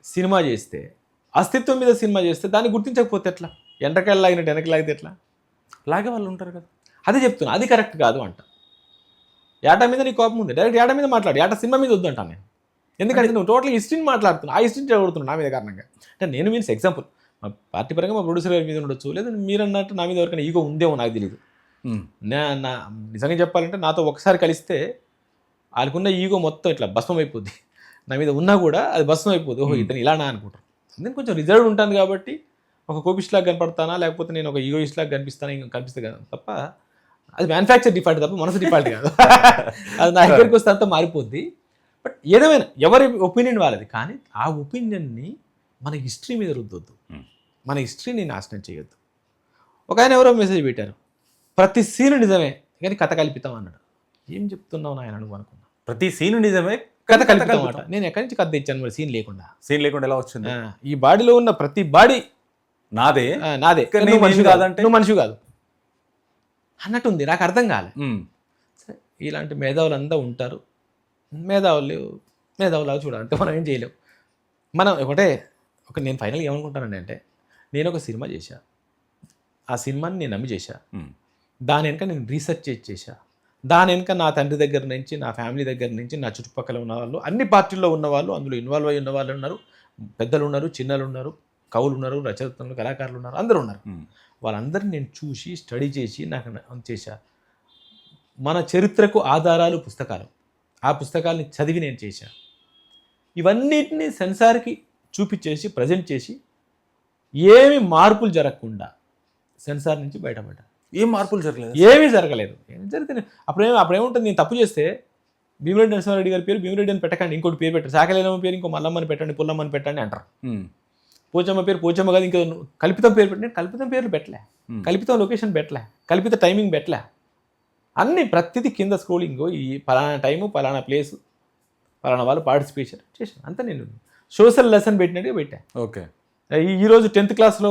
సినిమా చేస్తే, అస్తిత్వం మీద సినిమా చేస్తే దాన్ని గుర్తించకపోతే ఎట్లా? ఎంటకాయలు లాగినట్టు వెనక్కి లాగితే ఎట్లా? లాగే వాళ్ళు ఉంటారు కదా. అదే చెప్తున్నా, అది కరెక్ట్ కాదు అంట. ఏటా మీద నీ కోపం ఉంది, డైరెక్ట్ ఏటా మీద మాట్లాడు, ఏటా సినిమా మీద వద్దంటాను నేను. ఎందుకంటే నువ్వు టోటల్ హిస్టరీని మాట్లాడుతున్నావు, ఆ హిస్టరీని చెడగొడుతున్నావు నా మీద కారణంగా. అంటే నేను మీన్స్ ఎగ్జాంపుల్, మా పార్టీ పరంగా మా ప్రొడ్యూసర్ గారి మీద ఉండొచ్చు, లేదా మీరు అన్నట్టు నా మీద ఎవరికైనా ఈగో ఉందేమో నాకు తెలియదు. నా నిజంగా చెప్పాలంటే నాతో ఒకసారి కలిస్తే వాళ్ళకున్న ఈగో మొత్తం ఇట్లా భస్మం అయిపోద్ది. నా మీద ఉన్నా కూడా అది భస్మం అయిపోద్ది. ఓహో ఇతను ఇలానా అనుకుంటారు. అందుకని కొంచెం రిజర్వ్ ఉంటాను కాబట్టి ఒక కోపిస్ట్ లాగా కనపడతానా, లేకపోతే నేను ఒక ఈగోయిస్ట్ లాగా కనిపిస్తే కదా తప్ప, అది మ్యానుఫ్యాక్చర్ డిఫాల్ట్ తప్ప మనసు డిఫాల్ట్ కాదు. అది నా దగ్గరికి వస్తే అంతా మారిపోద్ది. బట్ ఏదేమైనా ఎవరి ఒపీనియన్ వాళ్ళది, కానీ ఆ ఒపీనియన్ని మన హిస్టరీ మీద రుద్దొద్దు, మన హిస్టరీని నాశనం చేయొద్దు. ఒక ఆయన ఎవరో మెసేజ్ పెట్టారు, ప్రతి సీను నిజమే కానీ కథ కల్పితం అన్నాడు. ఏం చెప్తున్నావు నాయన నువ్వు అనుకున్నా? ప్రతి సీను నిజమే, కథ కల్పితం అన్నమాట. నేను ఎక్కడి నుంచి కథ తెచ్చాను మరి సీన్ లేకుండా? సీన్ లేకుండా ఎలా వచ్చింది? ఈ బాడీలో ఉన్న ప్రతి బాడీ నాదే, నువ్వు మనిషి కాదంటే నువ్వు మనిషి కాదు అన్నట్టుంది. నాకు అర్థం కాలే. ఇలాంటి మేధావులంతా ఉంటారు, మేధావులాగా చూడాలంటే మనం ఏం చేయలేం. మనం నేను ఫైనల్గా ఏమనుకుంటానండి అంటే, నేను ఒక సినిమా చేశా, ఆ సినిమాని నేను నమ్మి చేశా, దాని వెనుక నేను రీసెర్చ్ చేశా, దాని వెనుక నా తండ్రి దగ్గర నుంచి, నా ఫ్యామిలీ దగ్గర నుంచి, నా చుట్టుపక్కల ఉన్న వాళ్ళు, అన్ని పార్టీల్లో ఉన్న వాళ్ళు, అందులో ఇన్వాల్వ్ అయ్యి ఉన్న వాళ్ళు ఉన్నారు, పెద్దలు ఉన్నారు, చిన్నలు ఉన్నారు, కవులు ఉన్నారు, రచయితలు, కళాకారులు ఉన్నారు, అందరూ ఉన్నారు. వాళ్ళందరినీ నేను చూసి స్టడీ చేసి నాకు చేశా. మన చరిత్రకు ఆధారాలు పుస్తకాలు, ఆ పుస్తకాలని చదివి నేను చేశా. ఇవన్నిటినీ సెన్సార్కి చూపించేసి ప్రజెంట్ చేసి ఏమి మార్పులు జరగకుండా సెన్సార్ నుంచి బయటపడ్డా. ఏం మార్పులు జరగలేదు, ఏమీ జరగలేదు. ఏం జరిగితే అప్పుడేముంటుంది, నేను తప్పు చేస్తే భీమిరెడ్డి నరసింహారెడ్డి గారి పేరు భీమిరెడ్డి అని పెట్టకండి, ఇంకోటి పేరు పెట్టండి, శాఖలేనమ్మ పేరు ఇంకో మల్లమ్మని పెట్టండి, పుల్లమ్మని పెట్టండి అంటారు. పోచమ్మ పేరు పోచమ్మ కాదు, ఇంకా కల్పితం పేరు పెట్టండి. కల్పితం పేర్లు పెట్టలే, కల్పితం లొకేషన్ పెట్టలే, కల్పిత టైమింగ్ పెట్టలే, అన్నీ ప్రతిదీ కింద స్క్రోలింగ్, ఈ పలానా టైము, పలానా ప్లేసు, పలానా వాళ్ళు పార్టిసిపేషన్ చేశాను అంతా. నేను సోషల్ లెసన్ పెట్టినట్టుగా పెట్టా. ఓకే. ఈరోజు 10th క్లాస్లో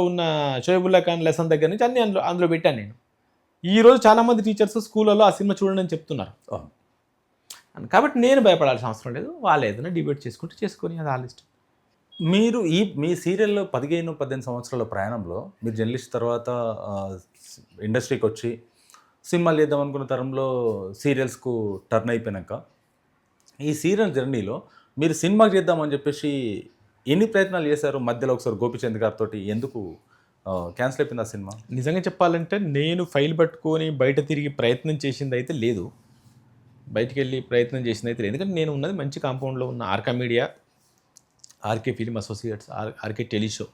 ఉన్న షోయబుల్లా ఖాన్ లెసన్ దగ్గర నుంచి అన్ని అందులో పెట్టాను నేను. ఈరోజు చాలామంది టీచర్స్ స్కూళ్ళలో ఆ సినిమా చూడండి అని చెప్తున్నారు. కాబట్టి నేను భయపడాల్సిన అవసరం లేదు. వాళ్ళు ఏదైనా డిబేట్ చేసుకుంటే చేసుకొని, అది వాళ్ళ ఇష్టం. మీరు మీ సీరియల్‌లో 15 సంవత్సరాల ప్రయాణంలో మీరు జర్నలిస్ట్ తర్వాత ఇండస్ట్రీకి వచ్చి సినిమాలు చేద్దాం అనుకున్న తరంలో సీరియల్స్‌కు టర్న్ అయిపోయినాక ఈ సీరియల్ జర్నీలో మీరు సినిమాకి చేద్దామని చెప్పేసి ఎన్ని ప్రయత్నాలు చేశారు? మధ్యలో ఒకసారి గోపీచంద్ గారితోటి ఎందుకు క్యాన్సిల్ అయిపోయింది ఆ సినిమా? నిజంగా చెప్పాలంటే నేను ఫైల్ పట్టుకొని బయట తిరిగి ప్రయత్నం చేసింది అయితే లేదు. బయటికి వెళ్ళి ప్రయత్నం చేసింది అయితే లేదు. ఎందుకంటే నేను ఉన్నది మంచి కాంపౌండ్లో ఉన్న Arka media, RK film associates, RK teleshow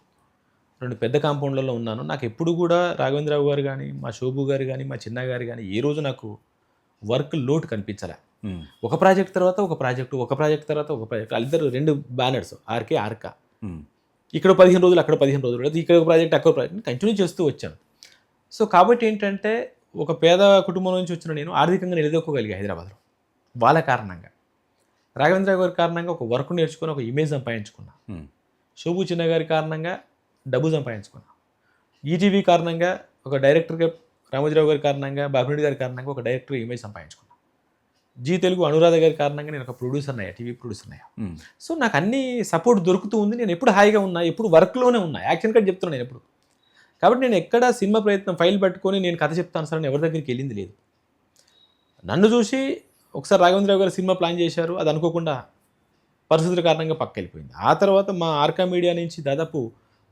2 పెద్ద కాంపౌండ్లలో ఉన్నాను. నాకు ఎప్పుడు కూడా రాఘవేంద్రరావు గారు కానీ, మా శోభు గారు కానీ, మా చిన్న గారు కానీ ఏ రోజు నాకు వర్క్ లోటు కనిపించలే. ఒక ప్రాజెక్ట్ తర్వాత ఒక ప్రాజెక్టు, ఒక ప్రాజెక్ట్ తర్వాత ఒక ప్రాజెక్ట్. వాళ్ళిద్దరు 2 బ్యానర్స్, ఆర్కే ఆర్కా. ఇక్కడ 15 రోజులు, అక్కడ 15 రోజులు, ఇక్కడ ఒక ప్రాజెక్ట్, అక్కడ ప్రాజెక్ట్ కంటిన్యూ చేస్తూ వచ్చాను. సో కాబట్టి ఏంటంటే ఒక పేద కుటుంబం నుంచి వచ్చిన నేను ఆర్థికంగా నిలదొక్కగలిగా హైదరాబాద్లో వాళ్ళ కారణంగా. రాఘవేంద్రరావు గారి కారణంగా ఒక వర్క్ నేర్చుకొని ఒక ఇమేజ్ సంపాదించుకున్నా. శోభు చిన్న గారి కారణంగా డబ్బు సంపాదించుకున్నా. ఈటీవీ కారణంగా ఒక డైరెక్టర్గా, రామోజీరావు గారి కారణంగా, బాబిరెడ్డి గారి కారణంగా ఒక డైరెక్టర్ ఇమేజ్ సంపాదించుకున్నా. జీ తెలుగు అనురాధ గారి కారణంగా నేను ఒక ప్రొడ్యూసర్ అయ్యా, టీవీ ప్రొడ్యూసర్ అయ్యా. సో నాకు అన్ని సపోర్ట్ దొరుకుతూ ఉంది. నేను ఎప్పుడు హాయిగా ఉన్నా, ఎప్పుడు వర్క్లోనే ఉన్నా. యాక్షన్ కట్ చెప్తున్నాను నేను ఎప్పుడు. కాబట్టి నేను ఎక్కడ సినిమా ప్రయత్నం ఫైల్ పట్టుకొని నేను కథ చెప్తాను సార్ అని ఎవరి దగ్గరికి వెళ్ళింది లేదు. నన్ను చూసి ఒకసారి రాఘవేంద్రరావు గారు సినిమా ప్లాన్ చేశారు. అది అనుకోకుండా పరిస్థితుల కారణంగా పక్క వెళ్ళిపోయింది. ఆ తర్వాత మా ఆర్కా మీడియా నుంచి దాదాపు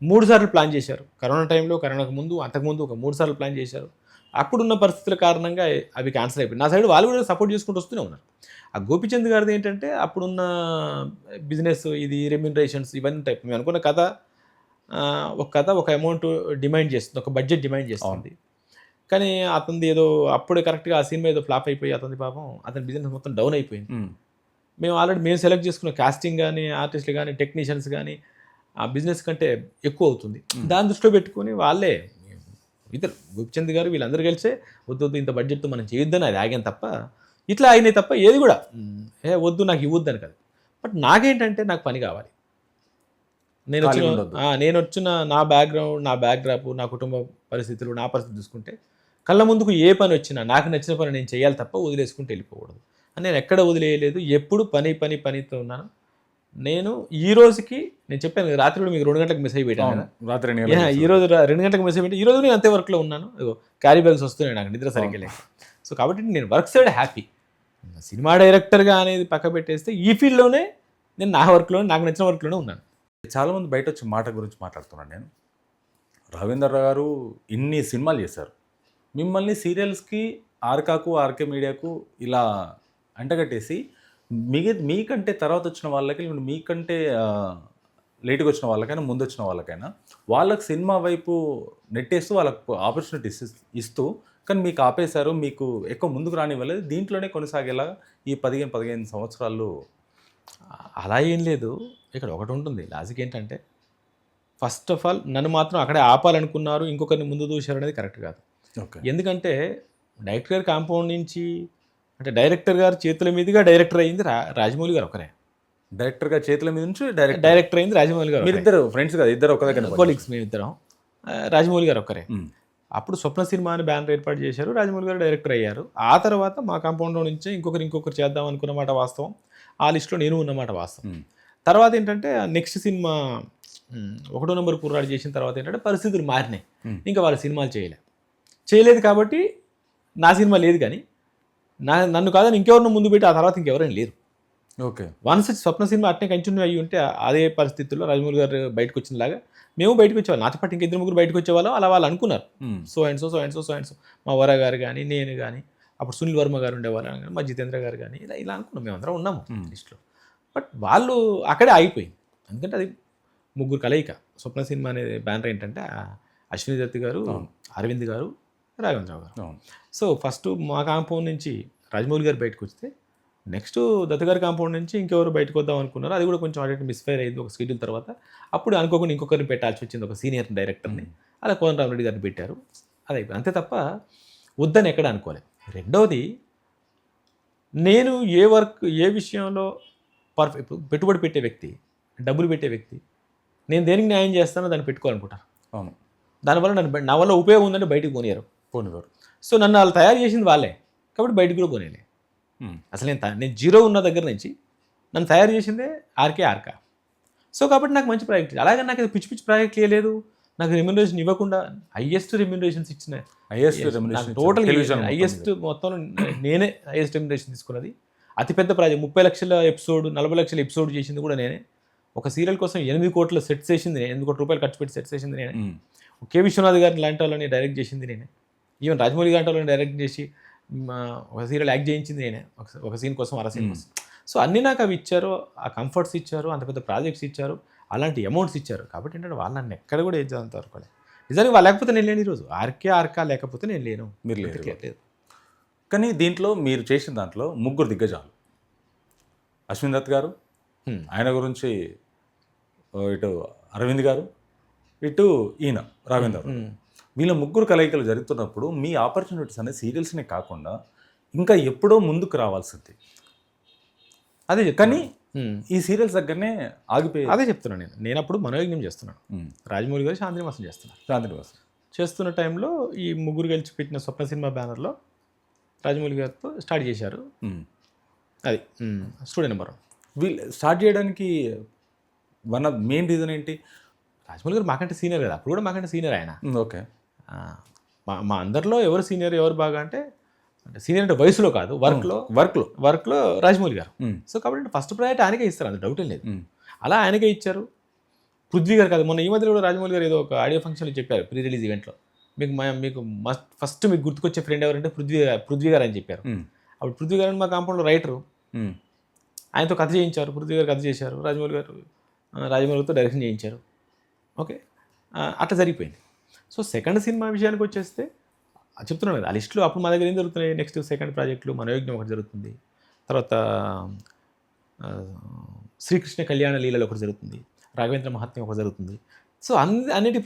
3 సార్లు ప్లాన్ చేశారు. కరోనా టైంలో, కరోనాకు ముందు, అంతకుముందు ఒక 3 సార్లు ప్లాన్ చేశారు. అప్పుడున్న పరిస్థితుల కారణంగా అవి క్యాన్సిల్ అయిపోయింది. నా సైడ్ వాళ్ళు కూడా సపోర్ట్ చేసుకుంటూ వస్తూనే ఉన్నారు. ఆ గోపీచంద్ గారిది ఏంటంటే అప్పుడున్న బిజినెస్, ఇది రెమ్యూనరేషన్స్ ఇవన్నీ టైప్ మేము అనుకున్న కథ, ఒక కథ ఒక అమౌంట్ డిమాండ్ చేస్తుంది, ఒక బడ్జెట్ డిమాండ్ చేస్తుంది. కానీ అతనిది ఏదో అప్పుడే కరెక్ట్గా ఆ సినిమా ఏదో ఫ్లాప్ అయిపోయి అతని పాపం అతని బిజినెస్ మొత్తం డౌన్ అయిపోయింది. మేము సెలెక్ట్ చేసుకున్న కాస్టింగ్ కానీ, ఆర్టిస్టులు కానీ, టెక్నీషియన్స్ కానీ ఆ బిజినెస్ కంటే ఎక్కువ అవుతుంది. దాన్ని దృష్టిలో పెట్టుకొని వాళ్ళే ఇద్దరు గోపిచంద్ గారు వీళ్ళందరూ కలిసే వద్దు ఇంత బడ్జెట్తో మనం చేయొద్దని అది ఆగాను తప్ప, ఇట్లా అయినాయి తప్ప ఏది కూడా వద్దు నాకు ఇవ్వద్దని కాదు. బట్ నాకేంటంటే నాకు పని కావాలి. నేను వచ్చిన నా బ్యాక్గ్రౌండ్, నా బ్యాక్డ్రాప్, నా కుటుంబ పరిస్థితులు, నా పరిస్థితి చూసుకుంటే కళ్ళ ముందుకు ఏ పని వచ్చినా నాకు నచ్చిన పని నేను చేయాలి తప్ప వదిలేసుకుంటూ వెళ్ళిపోకూడదు అని నేను ఎక్కడ వదిలేయలేదు. ఎప్పుడు పనితో ఉన్నాను. నేను ఈ రోజుకి నేను చెప్పాను కదా, రాత్రి కూడా మీకు 2 గంటలకు మెసేజ్ పెట్టాను కదా, రాత్రి ఈ రోజు 2 గంటలకు మెసేజ్ పెట్టి ఈ రోజు నేను అంతే వర్క్లో ఉన్నాను. క్యారీ బ్యాగ్స్ వస్తున్నాయి నాకు నిద్ర సరిగ్గా లేక. సో కాబట్టి నేను వర్క్ సైడ్ హ్యాపీ. సినిమా డైరెక్టర్గా అనేది పక్క పెట్టేస్తే ఈ ఫీల్డ్లోనే నేను నా వర్క్లోనే, నాకు నచ్చిన వర్క్లోనే ఉన్నాను. చాలామంది బయట వచ్చి మాట గురించి మాట్లాడుతున్నాను నేను. రాఘవేంద్ర గారు ఇన్ని సినిమాలు చేశారు, మిమ్మల్ని సీరియల్స్కి, ఆర్కాకు, ఆర్కే మీడియాకు ఇలా అంటగట్టేసి మీకంటే తర్వాత వచ్చిన వాళ్ళకి, మీకంటే లేట్గా వచ్చిన వాళ్ళకైనా, ముందు వచ్చిన వాళ్ళకైనా వాళ్ళకి సినిమా వైపు నెట్టేస్తూ వాళ్ళకు ఆపర్చునిటీస్ ఇస్తూ, కానీ మీకు ఆపేశారు, మీకు ఎక్కువ ముందుకు రానివ్వలేదు. దీంట్లోనే కొనసాగేలా ఈ 15 సంవత్సరాలు. అలా ఏం లేదు. ఇక్కడ ఒకటి ఉంటుంది లాజిక్ ఏంటంటే, ఫస్ట్ ఆఫ్ ఆల్ నన్ను మాత్రం అక్కడే ఆపాలనుకున్నారు, ఇంకొకరిని ముందు దూశారు అనేది కరెక్ట్ కాదు. ఎందుకంటే డైరెక్టర్ గారి కాంపౌండ్ నుంచి, అంటే డైరెక్టర్ గారి చేతుల మీదుగా డైరెక్టర్ అయింది రాజమౌళి గారు ఒకరే. డైరెక్టర్ గారి చేతుల మీద నుంచి డైరెక్టర్ అయింది రాజమౌళి గారు. మీరిద్దరు ఫ్రెండ్స్ కదా, ఇద్దరు ఒక దగ్గర కొలీగ్స్ మేమిద్దరం. రాజమౌళి గారు ఒకరే. అప్పుడు స్వప్న సినిమా అని బ్యానర్ ఏర్పాటు చేశారు, రాజమౌళి గారు డైరెక్టర్ అయ్యారు. ఆ తర్వాత మా కాంపౌండ్లో నుంచి ఇంకొకరు చేద్దాం అనుకున్నమాట వాస్తవం. ఆ లిస్టులో నేను ఉన్నమాట వాస్తవం. తర్వాత ఏంటంటే నెక్స్ట్ సినిమా 1వ నెంబర్ కుర్రాడు చేసిన తర్వాత ఏంటంటే పరిస్థితులు మారినాయి. ఇంకా వాళ్ళ సినిమాలు చేయలేదు కాబట్టి నా సినిమా లేదు. కానీ నన్ను కాదని ఇంకెవరిని ముందు పెట్టి ఆ తర్వాత ఇంకెవరైనా లేరు. ఓకే, వన్స్ స్వప్న సినిమా అట్నే కంటిన్యూ అయ్యి ఉంటే అదే పరిస్థితుల్లో రాజమౌళి గారు బయటకు వచ్చినలాగా మేము బయటకు వచ్చేవాళ్ళం. నాతో పాటు ఇంకా 2-3 బయటకు వచ్చేవాళ్ళం. అలా వాళ్ళు అనుకున్నారు, సో అండ్ సో మా వర గారు కానీ, నేను కానీ, అప్పుడు సునీల్ వర్మ గారు ఉండేవాళ్ళు కానీ, మా జితేంద్ర గారు కానీ, ఇలా అనుకున్నాం. మేమందరం ఉన్నాము లిస్టులో. బట్ వాళ్ళు అక్కడే ఆగిపోయింది. ఎందుకంటే అది 3 కలయిక. స్వప్న సినిమా అనే బ్యానర్ ఏంటంటే అశ్విని దత్ గారు, అరవింద్ గారు, రాఘవేంద్రరావు గారు. సో ఫస్ట్ మా కాంపౌండ్ నుంచి రాజమౌళి గారు బయటకు వస్తే, నెక్స్ట్ దత్ గారి కాంపౌండ్ నుంచి ఇంకెవరు బయటకు వద్దాం అనుకున్నారు. అది కూడా కొంచెం అటు మిస్ఫైర్ అయింది ఒక స్కెడ్యూల్ తర్వాత. అప్పుడు అనుకోకుండా ఇంకొకరిని పెట్టాల్సి వచ్చింది, ఒక సీనియర్ డైరెక్టర్ని. అలా కోదండరామరెడ్డి గారిని పెట్టారు. అది అయిపోయింది, అంతే తప్ప వద్దని ఎక్కడ అనుకోలేదు. రెండవది, నేను ఏ విషయంలో పెట్టుబడి పెట్టే వ్యక్తి, డబ్బులు పెట్టే వ్యక్తి, నేను దేనికి న్యాయం చేస్తానో దాన్ని పెట్టుకోవాలనుకుంటాను. అవును, దానివల్ల నా వల్ల ఉపయోగం ఉందంటే బయటకు పోనీయరు. సో నన్ను వాళ్ళు తయారు చేసింది వాళ్ళే, కాబట్టి బయటకు కూడా పోనీలే. అసలు నేను జీరో ఉన్న దగ్గర నుంచి నన్ను తయారు చేసిందే ఆర్కా. సో కాబట్టి నాకు మంచి ప్రాజెక్ట్. అలాగే నాకు ఇది పిచ్చి ప్రాజెక్ట్ లేదు, నాకు రెమ్యునరేషన్ ఇవ్వకుండా హైయెస్ట్ రెమ్యునరేషన్స్ ఇచ్చిన టోటల్ హైయెస్ట్ మొత్తం నేనే హైయెస్ట్ రెమ్యునరేషన్ తీసుకున్నది. అతిపెద్ద ప్రాజెక్ట్ 30 లక్షల ఎపిసోడ్ 40 లక్షల ఎపిసోడ్ చేసింది కూడా నేనే. ఒక సీరియల్ కోసం 8 కోట్ల సెట్స్ వేసింది నేను, 8 కోట్ల రూపాయలు ఖర్చు పెట్టి సెట్స్ వేసింది నేనే. కే విశ్వనాథ్ గారిని లాంటి వాళ్ళని డైరెక్ట్ చేసింది నేనే. ఈవెన్ రాజమౌళి లాంటి వాళ్ళని డైరెక్ట్ చేసి ఒక సీరియల్ యాక్ట్ చేయించింది నేనే, ఒక సీన్ కోసం అర సీన్ కోసం. సో అన్నీ నాకు అవి ఇచ్చారు, ఆ కంఫర్ట్స్ ఇచ్చారు, అంత పెద్ద ప్రాజెక్ట్స్ ఇచ్చారు, అలాంటి అమౌంట్స్ ఇచ్చారు. కాబట్టి ఏంటంటే వాళ్ళు నన్ను ఎక్కడ కూడా ఏం వరకు నిజానికి వాళ్ళు లేకపోతే నేను లేని ఈరోజు ఆర్కా లేకపోతే నేను లేను. మీరు లేదు. కానీ దీంట్లో మీరు చేసిన దాంట్లో ముగ్గురు దిగ్గజాలు, అశ్విన్ దత్ గారు, ఆయన గురించి ఇటు అరవింద్ గారు, ఇటు ఈయన రాఘవేంద్ర, వీళ్ళ ముగ్గురు కలయికలు జరుగుతున్నప్పుడు మీ ఆపర్చునిటీస్ అనేది సీరియల్స్నే కాకుండా ఇంకా ఎప్పుడో ముందుకు రావాల్సింది. అదే కానీ ఈ సీరియల్స్ దగ్గరనే ఆగిపోయి. అదే చెప్తున్నాను నేను అప్పుడు మనోయజ్ఞం చేస్తున్నాను, రాజమౌళి గారు శాంతినివాసం చేస్తున్న టైంలో ఈ ముగ్గురు కలిసి పెట్టిన స్వప్న సినిమా బ్యానర్లో రాజమౌళి గారితో స్టార్ట్ చేశారు. అది స్టూడియో నెంబర్ 1. వీళ్ళు స్టార్ట్ చేయడానికి వన్ ఆఫ్ మెయిన్ రీజన్ ఏంటి? రాజమౌళి గారు మాకంటే సీనియర్ కదా, అప్పుడు కూడా మాకంటే సీనియర్ ఆయన. ఓకే. మా అందరిలో ఎవరు సీనియర్ ఎవరు బాగా అంటే సీనియర్ అంటే వయసులో కాదు, వర్క్లో రాజమౌళి గారు. సో కాబట్టి ఫస్ట్ ప్రయారిటీ ఆయనకే ఇస్తారు, అది డౌట్ లేదు. అలా ఆయనకే ఇచ్చారు. పృథ్వీ గారు కాదు, మొన్న ఈ మధ్యలో కూడా రాజమౌళి గారు ఏదో ఒక ఆడియో ఫంక్షన్లో చెప్పారు, ప్రీ రిలీజ్ ఈవెంట్లో, మీకు ఫస్ట్ మీకు గుర్తుకొచ్చే ఫ్రెండ్ ఎవరంటే పృథ్వీ గారు అని చెప్పారు. అప్పుడు పృథ్వీ గారు మా కాంపౌండ్లో రైటరు, ఆయనతో కథ చేయించారు. పృథ్వీ గారు కథ చేశారు, రాజమౌళి గారితో డైరెక్షన్ చేయించారు. ఓకే, అట్లా జరిగిపోయింది. సో సెకండ్ సినిమా విషయానికి వచ్చేస్తే చెప్తున్నాను కదా, ఆ లిస్టులో అప్పుడు మా దగ్గర ఏం జరుగుతున్నాయి, నెక్స్ట్ సెకండ్ ప్రాజెక్టులు మనోయజ్ఞం ఒకటి జరుగుతుంది, తర్వాత శ్రీకృష్ణ కళ్యాణ లీలలో ఒకటి జరుగుతుంది, రాఘవేంద్ర మహాత్మ్యం ఒకటి జరుగుతుంది. సో అన్నిటి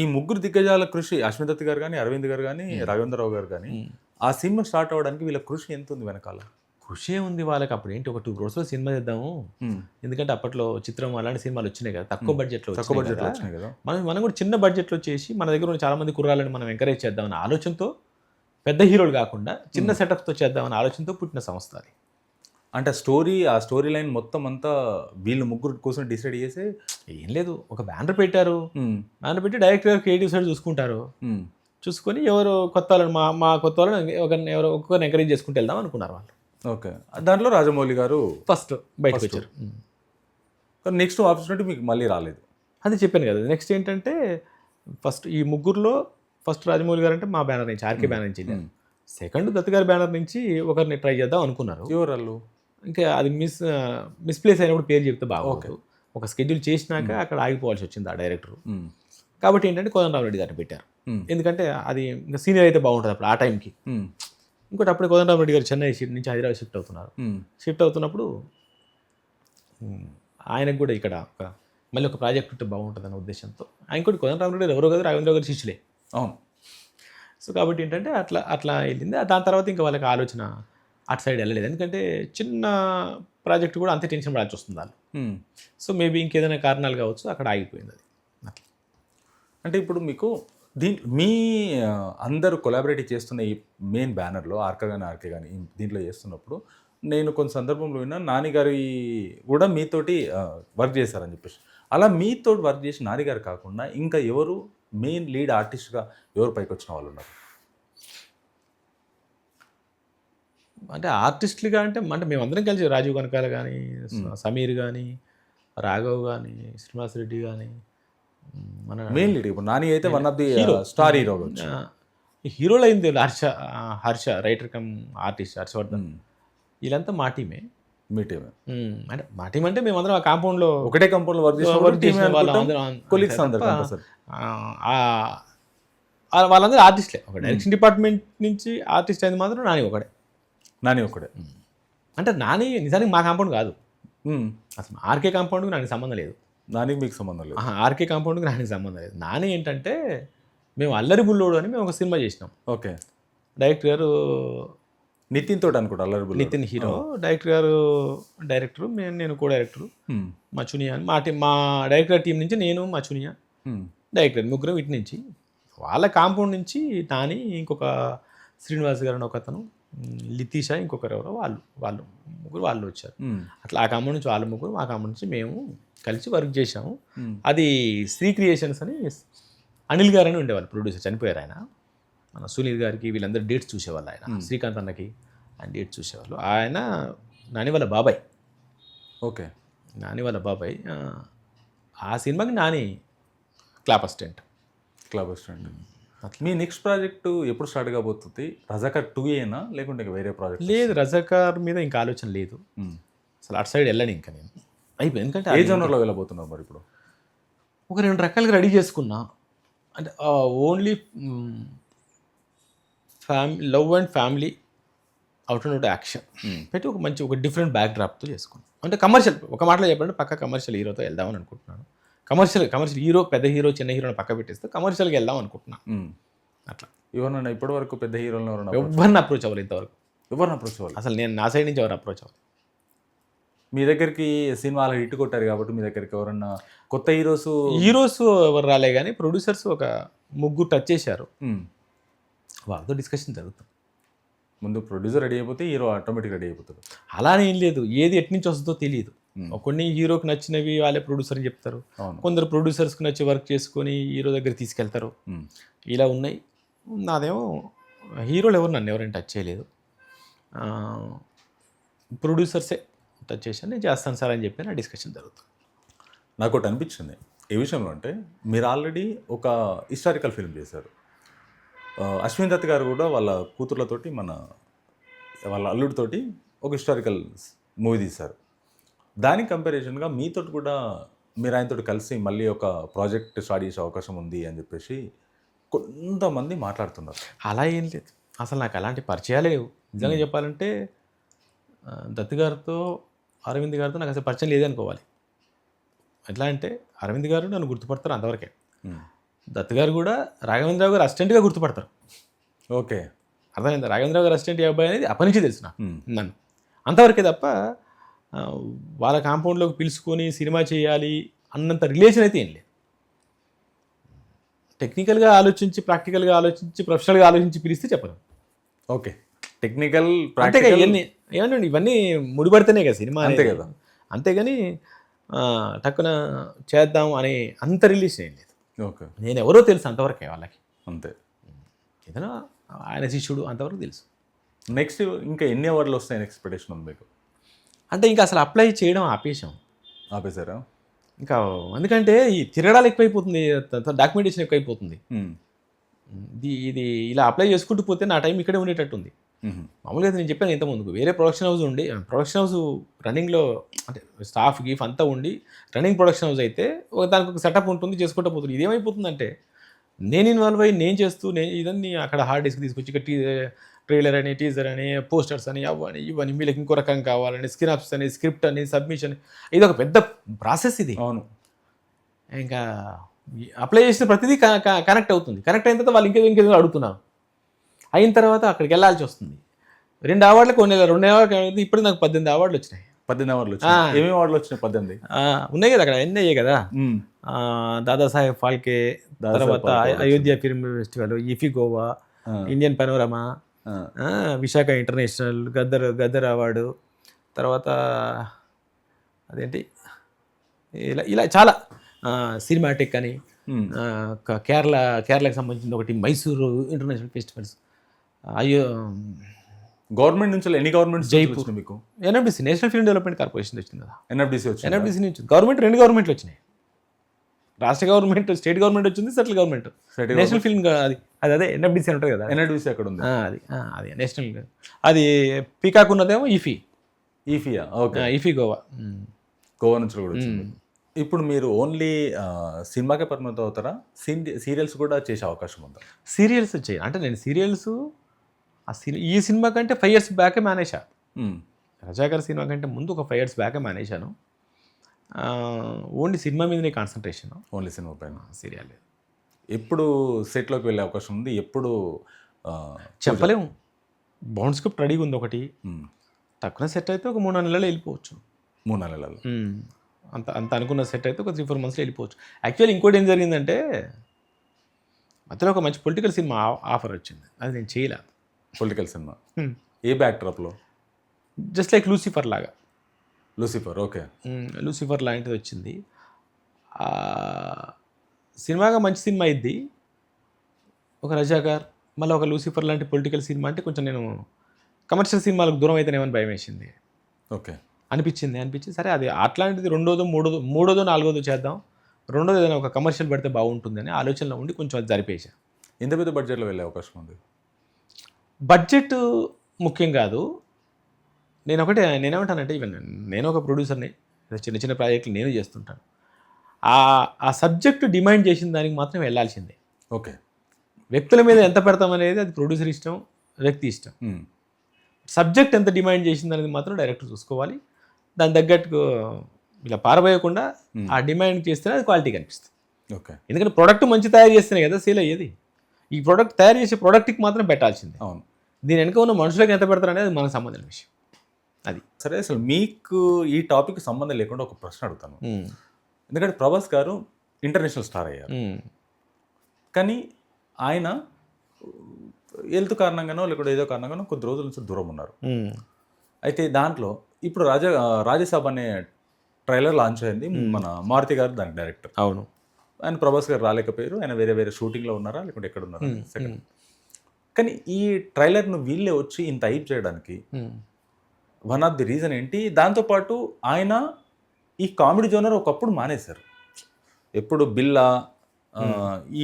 ఈ ముగ్గురు దిగ్గజాల కృషి, అశ్విన్ దత్ గారు కానీ, అరవింద్ గారు కానీ, రాఘవేంద్రరావు గారు కానీ, ఆ సినిమా స్టార్ట్ అవ్వడానికి వీళ్ళ కృషి ఎంత ఉంది వెనకాల? కృషి ఉంది వాళ్ళకి. అప్పుడు ఏంటి, ఒక 2 crores సినిమా చేద్దాము, ఎందుకంటే అప్పట్లో చిత్రం అలాంటి సినిమాలు వచ్చినాయి కదా, తక్కువ బడ్జెట్లో వచ్చినాయి కదా, మనం కూడా చిన్న బడ్జెట్లో చేసి మన దగ్గర ఉన్న చాలా మంది కుర్రాళ్ళని మనం ఎంకరేజ్ చేద్దామన్న ఆలోచనతో, పెద్ద హీరోలు కాకుండా చిన్న సెటప్తో చేద్దామన్న ఆలోచనతో పుట్టిన సంస్థ అది. అంటే ఆ స్టోరీ లైన్ మొత్తం అంతా వీళ్ళు ముగ్గురు కోసం డిసైడ్ చేసి ఏం లేదు, ఒక బ్యానర్ పెట్టారు, బ్యానర్ పెట్టి డైరెక్టర్ క్రియేటివ్ సైడ్ చూసుకుంటారు, చూసుకొని ఎవరు కొత్త వాళ్ళని మా కొత్త వాళ్ళని ఒక్కొక్కరిని ఎంకరేజ్ చేసుకుంటూ వెళ్దాం అనుకున్నారు వాళ్ళు. ఓకే, దాంట్లో రాజమౌళి గారు ఫస్ట్ బయటకు వచ్చారు. నెక్స్ట్ ఆపర్చునిటీ మీకు మళ్ళీ రాలేదు. అది చెప్పాను కదా. నెక్స్ట్ ఏంటంటే ఫస్ట్ ఈ ముగ్గురులో ఫస్ట్ రాజమౌళి గారు అంటే మా బ్యానర్ నుంచి, ఆర్కే బ్యానర్ నుంచి, సెకండ్ దత్ గారి బ్యానర్ నుంచి ఒకరిని ట్రై చేద్దాం అనుకున్నారు. ఎవరు? ఇంకా అది మిస్ప్లేస్ అయినప్పుడు పేరు చెప్తే బాగోదు. ఒక స్కెడ్యూల్ చేసినాక అక్కడ ఆగిపోవాల్సి వచ్చింది ఆ డైరెక్టర్. కాబట్టి ఏంటంటే కోదండరామరెడ్డి గారిని పెట్టారు, ఎందుకంటే అది ఇంకా సీనియర్ అయితే బాగుంటుంది అప్పుడు ఆ టైంకి. ఇంకోటి అప్పుడే కోదండరామరెడ్డి గారు చెన్నై నుంచి హైదరాబాద్ షిఫ్ట్ అవుతున్నారు. షిఫ్ట్ అవుతున్నప్పుడు ఆయనకు కూడా ఇక్కడ మళ్ళీ ఒక ప్రాజెక్ట్ ఉంటే బాగుంటుంది అనే ఉద్దేశంతో, ఇంకోటి కోదండరామరెడ్డి ఎవరో కదా రాఘవేంద్ర గారి శిష్యులే. అవును. సో కాబట్టి ఏంటంటే అట్లా వెళ్ళింది. దాని తర్వాత ఇంకా వాళ్ళకి ఆలోచన అటు సైడ్ వెళ్ళలేదు, ఎందుకంటే చిన్న ప్రాజెక్ట్ కూడా అంతే టెన్షన్ పడాల్సి వస్తుంది వాళ్ళు. సో మేబీ ఇంకేదైనా కారణాలు కావచ్చు, అక్కడ ఆగిపోయింది అది. అట్లా అంటే ఇప్పుడు మీకు మీ అందరూ కొలాబరేట్ చేస్తున్న ఈ మెయిన్ బ్యానర్లో ఆర్కే కానీ దీంట్లో చేస్తున్నప్పుడు నేను కొన్ని సందర్భంలో విన్నా, నాని గారి కూడా మీతోటి వర్క్ చేశారని చెప్పేసి. అలా మీతో వర్క్ చేసి నాని గారు కాకుండా ఇంకా ఎవరు మెయిన్ లీడ్ ఆర్టిస్ట్గా ఎవరు పైకి వచ్చిన వాళ్ళు ఉన్నారు? అంటే ఆర్టిస్టులుగా అంటే మేమందరం కలిసి రాజీవ్ కనకాల కానీ, సమీర్ కానీ, రాఘవ్ కానీ, శ్రీనివాస్ రెడ్డి కానీ, మన మెయిన్ లీడ్. ఇప్పుడు నాని అయితే one of the star hero. హీరోలు అయింది Harsha writer come artist Harshavardhan, వీళ్ళంతా మా టీమే. మీ టీమే అంటే మా టీం అంటే మేమందరం ఆ కాంపౌండ్లో ఒకటే కాంపౌండ్లో వర్క్ చేసిన వాళ్ళందరూ ఆర్టిస్ట్లే. ఒక డైరెక్షన్ డిపార్ట్మెంట్ నుంచి ఆర్టిస్ట్ అయింది మాత్రం నాని ఒకడే. అంటే నాని నిజానికి మా కాంపౌండ్ కాదు అసలు, ఆర్కే కాంపౌండ్కి నాకు సంబంధం లేదు. నానికి మీకు సంబంధం లేదు? ఆర్కే కాంపౌండ్కి నాకు సంబంధం లేదు. నాని ఏంటంటే మేము అల్లరి బుల్లోడు అని మేము ఒక సినిమా చేసినాం. ఓకే. డైరెక్టర్ గారు నితిన్ తోటి అనుకుంటా, అల్లరి బుల్లోడు. నితిన్ హీరో, డైరెక్టర్ గారు డైరెక్టరు, నేను కో డైరెక్టరు, మచునియా అని మా డైరెక్టర్ టీం నుంచి నేను, మచునియా డైరెక్టర్, ముగ్గురు ఇటు నుంచి. వాళ్ళ కాంపౌండ్ నుంచి నాని, ఇంకొక శ్రీనివాస్ గారు అని ఒక అతను, లితీషా ఇంకొకరు ఎవరో వాళ్ళు ముగ్గురు వాళ్ళు వచ్చారు. అట్లా ఆ కాంబౌండ్ నుంచి వాళ్ళ ముగ్గురు, మా కాంబౌండ్ నుంచి మేము కలిసి వర్క్ చేసాము. అది శ్రీ క్రియేషన్స్ అని అనిల్ గారు అని ఉండేవాళ్ళు ప్రొడ్యూసర్, చనిపోయారు ఆయన. మన సునీల్ గారికి వీళ్ళందరూ డేట్స్ చూసేవాళ్ళు, ఆయన శ్రీకాంత్ అన్నకి ఆయన డేట్స్ చూసేవాళ్ళు. ఆయన నాని వాళ్ళ బాబాయ్. ఓకే. నాని వాళ్ళ బాబాయ్. ఆ సినిమాకి నాని క్లాప్ అసిస్టెంట్. మీ నెక్స్ట్ ప్రాజెక్టు ఎప్పుడు స్టార్ట్ కాబోతుంది? రజాకర్ 2ఏనా లేకుంటే వేరే ప్రాజెక్ట్? లేదు, రజాకార్ మీద ఇంకా ఆలోచన లేదు అసలు. అటు సైడ్ వెళ్ళను ఇంకా నేను. అయిపోయింది. ఎందుకంటే ఏ జోనర్లో వెళ్ళబోతున్నారు మరి ఇప్పుడు? ఒక 2 రకాలుగా రెడీ చేసుకున్నా. అంటే only love and family, out and out action పెట్టి ఒక మంచి ఒక డిఫరెంట్ బ్యాక్ డ్రాప్తో చేసుకున్నాను. అంటే కమర్షియల్, ఒక మాటలో చెప్పాలంటే పక్క కమర్షియల్ హీరోతో వెళ్దామని అనుకుంటున్నాను. కమర్షియల్ హీరో, పెద్ద హీరో, చిన్న హీరోని పక్క పెట్టేస్తే కమర్షియల్గా వెళ్దాం అనుకుంటున్నాను. అట్లా ఎవరన్నా ఇప్పటి వరకు పెద్ద హీరోలను ఎవరిని అప్రోచ్ అవ్వాలి ఇంతవరకు? ఎవరిని అప్రోచ్ అవ్వాలి అసలు నేను నా సైడ్ నుంచి ఎవరు అప్రోచ్ అవ్వాలి? మీ దగ్గరికి సినిమాలు హిట్ కొట్టారు కాబట్టి మీ దగ్గరికి ఎవరన్నా కొత్త హీరోస్ ఎవరు రాలే, కానీ ప్రొడ్యూసర్స్ ఒక 3 టచ్ చేశారు. వాళ్ళతో డిస్కషన్ జరుగుతుంది. ముందు ప్రొడ్యూసర్ రెడీ అయిపోతే హీరో ఆటోమేటిక్ రెడీ అయిపోతాడు. అలానే ఏం లేదు, ఏది ఎటు నుంచి వస్తుందో తెలియదు. కొన్ని హీరోకి నచ్చినవి వాళ్ళే ప్రొడ్యూసర్ అని చెప్తారు, కొందరు ప్రొడ్యూసర్స్కి నచ్చి వర్క్ చేసుకొని హీరో దగ్గర తీసుకెళ్తారు. ఇలా ఉన్నాయి. నాదేమో హీరోలు నన్ను ఎవరైనా టచ్ చేయలేదు, ప్రొడ్యూసర్సే టచ్ చేశాను. నేను చేస్తాను సార్ అని చెప్పి నా డిస్కషన్ జరుగుతుంది. నాకు ఒకటి అనిపించింది ఏ విషయంలో అంటే, మీరు ఆల్రెడీ ఒక హిస్టారికల్ ఫిల్మ్ చేశారు. అశ్విన్ దత్ గారు కూడా వాళ్ళ కూతుర్లతోటి వాళ్ళ అల్లుడితోటి ఒక హిస్టారికల్ మూవీ తీశారు. దానికి కంపారిజన్గా మీతో కూడా మీరు ఆయనతో కలిసి మళ్ళీ ఒక ప్రాజెక్ట్ స్టార్ట్ చేసే అవకాశం ఉంది అని చెప్పేసి కొంతమంది మాట్లాడుతున్నారు. అలా ఏం లేదు, అసలు నాకు అలాంటి పరిచయాలే లేవు. నిజంగా చెప్పాలంటే దత్ గారితో, అరవింద్ గారితో నాకు అసలు పరిచయం లేదనుకోవాలి. ఎట్లా అంటే అరవింద్ గారు నన్ను గుర్తుపడతారు అంతవరకే. దత్ గారు కూడా రాఘవేంద్రరావు గారు అసిస్టెంట్గా గుర్తుపడతారు. ఓకే, అర్థమైందా? రాఘవేంద్రరావు గారు అసిస్టెంట్ అబ్బాయి అనేది అప్పటి నుంచి తెలుసు నన్ను, అంతవరకే తప్ప వాళ్ళ కాంపౌండ్లోకి పిలుచుకొని సినిమా చేయాలి అన్నంత రిలేషన్ అయితే ఏం లేదు. టెక్నికల్గా ఆలోచించి, ప్రాక్టికల్గా ఆలోచించి, ప్రొఫెషనల్గా ఆలోచించి పిలిస్తే చెప్పను. ఓకే, టెక్నికల్ ఏమండి ఇవన్నీ ముడిపడితేనే కదా సినిమా, అంతే కదా. అంతేగాని టక్కున చేద్దాం అనే అంత రిలేషన్ ఏం లేదు. ఓకే, నేను ఎవరో తెలుసు అంతవరకే వాళ్ళకి, అంతే. ఏదైనా ఆయన శిష్యుడు అంతవరకు తెలుసు. నెక్స్ట్ ఇంకా ఎన్ని అవార్డులు వస్తాయని ఎక్స్పెక్టేషన్ ఉంది మీకు? అంటే ఇంకా అసలు అప్లై చేయడం ఆపేశారా? ఇంకా ఎందుకంటే ఈ తిరగడాలు ఎక్కువైపోతుంది, డాక్యుమెంటేషన్ ఎక్కువైపోతుంది. ఇది ఇలా అప్లై చేసుకుంటూ పోతే నా టైం ఇక్కడే ఉండేటట్టుంది. మామూలుగా నేను చెప్పాను ఇంతకుముందుకు, వేరే ప్రొడక్షన్ హౌస్ ఉండి, ప్రొడక్షన్ హౌస్ రన్నింగ్లో అంటే స్టాఫ్ గీఫ్ అంతా ఉండి రన్నింగ్ ప్రొడక్షన్ హౌస్ అయితే దానికి ఒక సెటప్ ఉంటుంది, చేసుకుంటూ పోతుంది. ఇది ఏమైపోతుందంటే నేను ఇన్వాల్వ్ అయ్యి నేను చేస్తూ ఇదన్నీ అక్కడ హార్డ్ డిస్క్ తీసుకొచ్చి ఇక్కడ ట్రైలర్ అని, టీజర్ అని, పోస్టర్స్ అని, అవని ఇవన్నీ, వీళ్ళకి ఇంకో రకం కావాలని, స్క్రిప్ట్స్ అని, స్క్రిప్ట్ అని, సబ్మిషన్, ఇది ఒక పెద్ద ప్రాసెస్ ఇది. అవును, ఇంకా అప్లై చేసిన ప్రతిదీ కనెక్ట్ అవుతుంది. కనెక్ట్ అయిన తర్వాత వాళ్ళు ఇంకేదో అడుగుతున్నారు. అయిన తర్వాత అక్కడికి వెళ్ళాల్సి వస్తుంది. 2 అవార్డులకు 2 అవార్డు ఇప్పుడు నాకు 18 అవార్డులు వచ్చినాయి. 18 అవార్డులు వచ్చినాయి. ఏమేమి అవార్డులు వచ్చినాయి? 18 ఉన్నాయి కదా అక్కడ, ఎన్ని అయ్యాయి కదా. దాదాసాహెబ్ ఫాల్కే, తర్వాత Ayodhya film festival, ఇఫీ Goa, Indian panorama, Visakha international, Gaddar award, తర్వాత అదేంటి ఇలా చాలా సినిమాటిక్ అని, కేరళకి సంబంధించిన ఒకటి, మైసూరు ఇంటర్నేషనల్ ఫెస్టివల్స్. గవర్నమెంట్ నుంచి ఎన్ని గవర్నమెంట్స్? జైపూర్ మీకు NFDC, national film development corporation వచ్చింది కదా. ఎన్ఎఫ్డిసి వచ్చింది. ఎన్ఎఫ్డిసి నుంచి గవర్నమెంట్ 2 గవర్నమెంట్లు వచ్చినాయి. రాష్ట్ర గవర్నమెంట్, స్టేట్ గవర్నమెంట్ వచ్చింది, సెంట్రల్ గవర్నమెంట్. నేషనల్ ఫిల్మ్ అది అదే ఎన్ఎఫ్డిసి ఉంటుంది కదా. ఎన్ఎఫ్డిసి అక్కడ ఉంది. అది నేషనల్. అది పీకాక్ ఉన్నదేమో ఈఫీయా. ఓకే, ఈఫీ గోవా నుంచి కూడా వచ్చింది. ఇప్పుడు మీరు ఓన్లీ సినిమాకే పరిమితం అవుతారా? సీరియల్స్ కూడా చేసే అవకాశం ఉందా? సీరియల్స్ చేయాలి అంటే నేను సీరియల్స్ ఈ సినిమా కంటే 5 years బ్యాకే మానేసా. రజాకర్ సినిమా కంటే ముందు ఒక 5 years బ్యాకే మానేశాను. ఓన్లీ సినిమా మీదనే కాన్సన్ట్రేషన్. ఓన్లీ సినిమా పైన, సీరియల్ లేదు. ఎప్పుడు సెట్లోకి వెళ్ళే అవకాశం ఉంది? ఎప్పుడు చెప్పలేము. బౌండ్ స్క్రిప్ట్ రెడీగా ఉంది ఒకటి, తక్కువ సెట్ అయితే ఒక 3-4 నెలలు వెళ్ళిపోవచ్చు. 3-4 నెలలు అంత అనుకున్న సెట్ అయితే ఒక 3-4 monthsలో వెళ్ళిపోవచ్చు. యాక్చువల్లీ ఇంకోటి ఏం జరిగిందంటే మధ్యలో ఒక మంచి పొలిటికల్ సినిమా ఆఫర్ వచ్చింది, అది నేను చేయలే. పొలిటికల్ సినిమా ఏ బ్యాక్డ్రాప్లో? జస్ట్ లైక్ లూసిఫర్ లాగా. Lucifer, okay. లూసిఫర్ లాంటిది వచ్చింది. ఆ, సినిమాగా మంచి సినిమా అయింది. ఒక రజాకార్, మళ్ళీ ఒక లూసిఫర్ లాంటి పొలిటికల్ సినిమా అంటే కొంచెం నేను కమర్షియల్ సినిమాలకు దూరం అయితేనేమని భయం వేసింది. ఓకే. అనిపించింది సరే అది అట్లాంటిది మూడోదో నాలుగోదో చేద్దాం, రెండోది ఏదైనా ఒక కమర్షియల్ పెడితే బాగుంటుంది అని ఆలోచనలో ఉండి కొంచెం అది జరిపేసా. ఇంత పెద్ద బడ్జెట్లో వెళ్ళే అవకాశం ఉంది? బడ్జెట్ ముఖ్యం కాదు. నేనేమంటానంటే ఈవెన్ నేను ఒక ప్రొడ్యూసర్ని, చిన్న చిన్న ప్రాజెక్టులు నేను చేస్తుంటాను. ఆ సబ్జెక్టు డిమాండ్ చేసిన దానికి మాత్రం వెళ్ళాల్సిందే. ఓకే. వ్యక్తుల మీద ఎంత పెడతామనేది అది ప్రొడ్యూసర్ ఇష్టం, వ్యక్తి ఇష్టం. సబ్జెక్ట్ ఎంత డిమాండ్ చేసింది అనేది మాత్రం డైరెక్టర్ చూసుకోవాలి. దాని తగ్గట్టు ఇలా పారబోయకుండా ఆ డిమాండ్ చేస్తేనే అది క్వాలిటీ కనిపిస్తుంది. ఓకే. ఎందుకంటే ప్రోడక్ట్ మంచి తయారు చేస్తేనే కదా సేల్ అయ్యేది. ఈ ప్రోడక్ట్ తయారు చేసే ప్రోడక్ట్కి మాత్రం పెట్టాల్సిందే. అవును. దీని వెనక ఉన్న మనుషులకు ఎంత పెడతారు అనేది మనకు సంబంధించిన విషయం. అది సరే, అసలు మీకు ఈ టాపిక్ సంబంధం లేకుండా ఒక ప్రశ్న అడుగుతాను. ఎందుకంటే ప్రభాస్ గారు ఇంటర్నేషనల్ స్టార్ అయ్యారు, కానీ ఆయన హెల్త్ కారణంగానో లేకపోతే ఏదో కారణంగానో కొద్ది రోజుల నుంచి దూరం ఉన్నారు. అయితే దాంట్లో ఇప్పుడు రాజసాబ్ అనే ట్రైలర్ లాంచ్ అయింది. మన మారుతి గారు దానికి డైరెక్టర్. అవును. ఆయన ప్రభాస్ గారు రాలేకపోయారు. ఆయన వేరే వేరే షూటింగ్లో ఉన్నారా లేకుంటే ఎక్కడ ఉన్నారా సెకండ్. కానీ ఈ ట్రైలర్ను వీళ్ళే వచ్చి ఇంత హైప్ చేయడానికి వన్ ఆఫ్ ది రీజన్ ఏంటి? దాంతోపాటు ఆయన ఈ కామెడీ జోనర్ ఒకప్పుడు మానేశారు. ఎప్పుడు బిల్లా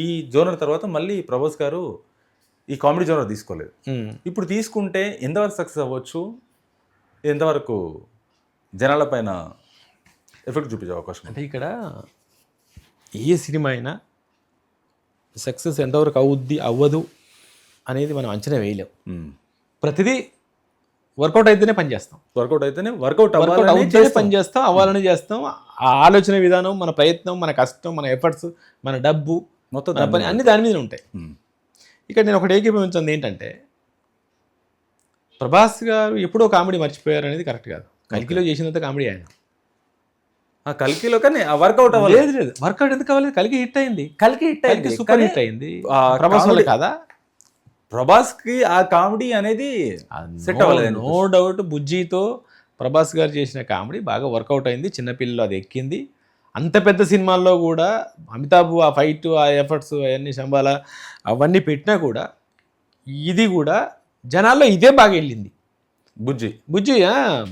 ఈ జోనర్ తర్వాత మళ్ళీ ప్రభాస్ గారు ఈ కామెడీ జోనర్ తీసుకోలేదు. ఇప్పుడు తీసుకుంటే ఎంతవరకు సక్సెస్ అవ్వచ్చు, ఎంతవరకు జనాల పైన ఎఫెక్ట్ చూపించే అవకాశం? అంటే ఇక్కడ ఏ సినిమా అయినా సక్సెస్ ఎంతవరకు అవ్వదు అనేది మనం అంచనా వేయలేం. ప్రతిదీ వర్కౌట్ అయితేనే పనిచేస్తాం. వర్కౌట్ అవుతేనే పనిచేస్తాం, అవ్వాలని చేస్తాం. ఆ ఆలోచన విధానం, మన ప్రయత్నం, మన కష్టం, మన ఎఫర్ట్స్, మన డబ్బు, మొత్తం పని అన్ని దాని మీద ఉంటాయి. ఇక్కడ నేను ఒకటి ఏకీభవించింది ఏంటంటే, ప్రభాస్ గారు ఎప్పుడో కామెడీ మర్చిపోయారు అనేది కరెక్ట్ కాదు. కల్కిలో చేసినంత కామెడీ ఆయన కల్కిలో, కానీ వర్కౌట్ అవ్వలేదు. లేదు, వర్కౌట్ ఎందుకు అవ్వలేదు? కల్కి హిట్ అయింది, సూపర్ హిట్ అయింది. ప్రభాస్ వల్ల కాదా? ప్రభాస్కి ఆ కామెడీ అనేది సెట్ అవ్వలేదు. No doubt. బుజ్జితో ప్రభాస్ గారు చేసిన కామెడీ బాగా వర్కౌట్ అయింది. చిన్నపిల్లలు అది ఎక్కింది. అంత పెద్ద సినిమాల్లో కూడా అమితాబ్ ఆ ఫైట్, ఆ ఎఫర్ట్స్, అవన్నీ సంబాల అవన్నీ పెట్టినా కూడా ఇది కూడా జనాల్లో ఇదే బాగా వెళ్ళింది.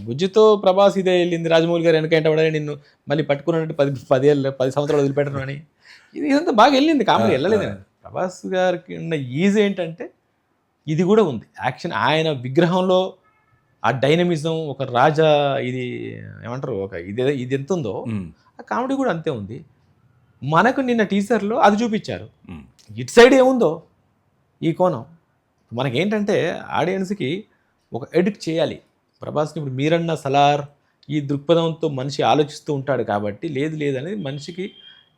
బుజ్జితో ప్రభాస్ ఇదే వెళ్ళింది. రాజమౌళి గారు వెనక పడాలి, నిన్ను మళ్ళీ పట్టుకున్నట్టు 10 సంవత్సరాలు వదిలిపెట్టడం అని ఇదంతా బాగా వెళ్ళింది. కామెడీ వెళ్ళలేదు. ప్రభాస్ గారికి ఉన్న ఈజీ ఏంటంటే ఇది కూడా ఉంది. యాక్షన్, ఆయన విగ్రహంలో ఆ డైనమిజం, ఒక రాజా ఇది ఏమంటారు, ఒక ఇది ఎంత ఉందో ఆ కామెడీ కూడా అంతే ఉంది. మనకు నిన్న టీజర్లో అది చూపించారు. ఇటు సైడ్ ఏముందో ఈ కోణం మనకేంటంటే ఆడియన్స్కి ఒక ఎడిట్ చేయాలి. ప్రభాస్ని ఇప్పుడు మీరన్న సలార్ ఈ దృక్పథంతో మనిషి ఆలోచిస్తూ ఉంటాడు కాబట్టి లేదు అనేది మనిషికి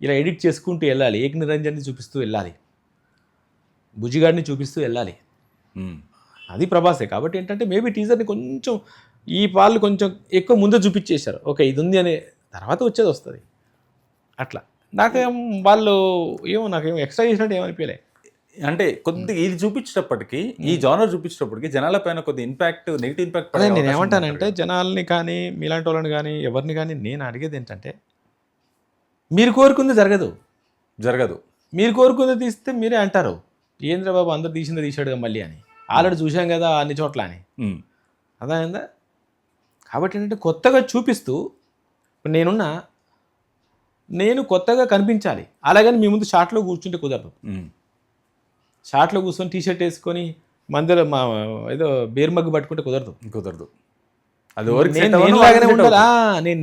ఇలా ఎడిట్ చేసుకుంటూ వెళ్ళాలి. ఏక నిరంజన్ని చూపిస్తూ వెళ్ళాలి, బుజ్జిగాడిని చూపిస్తూ వెళ్ళాలి. అది ప్రభాసే. కాబట్టి ఏంటంటే మేబీ టీజర్ని కొంచెం ఈ వాళ్ళు కొంచెం ఎక్కువ ముందే చూపించేశారు. ఓకే ఇది ఉంది అనే తర్వాత వచ్చేది వస్తుంది. అట్లా నాకేం వాళ్ళు నాకేం ఎక్స్ట్రా చేసినట్టు ఏమనిపించలే. అంటే కొద్దిగా ఇది చూపించేటప్పటికి, ఈ జానర్ చూపించేటప్పటికి జనాల పైన కొద్ది ఇంపాక్ట్, నెగిటివ్ ఇంపాక్ట్. అదే నేను ఏమంటానంటే జనాల్ని కానీ మీలాంటి వాళ్ళని కానీ ఎవరిని కానీ నేను అడిగేది ఏంటంటే, మీరు కోరుకుంది జరగదు. మీరు కోరుకుంది తీస్తే మీరే అంటారు ఏంద్ర బాబు అందరు తీసిందే తీసాడుగా మళ్ళీ అని. ఆల్రెడీ చూసాం కదా అన్ని చోట్ల అని. అదేందా? కాబట్టి ఏంటంటే కొత్తగా చూపిస్తూ ఇప్పుడు నేను కొత్తగా కనిపించాలి. అలాగని మీ ముందు షార్ట్లో కూర్చుంటే కుదరదు. షార్ట్లో కూర్చొని టీషర్ట్ వేసుకొని మందిలో ఏదో బేర్ మగ్గు పట్టుకుంటే కుదరదు. అది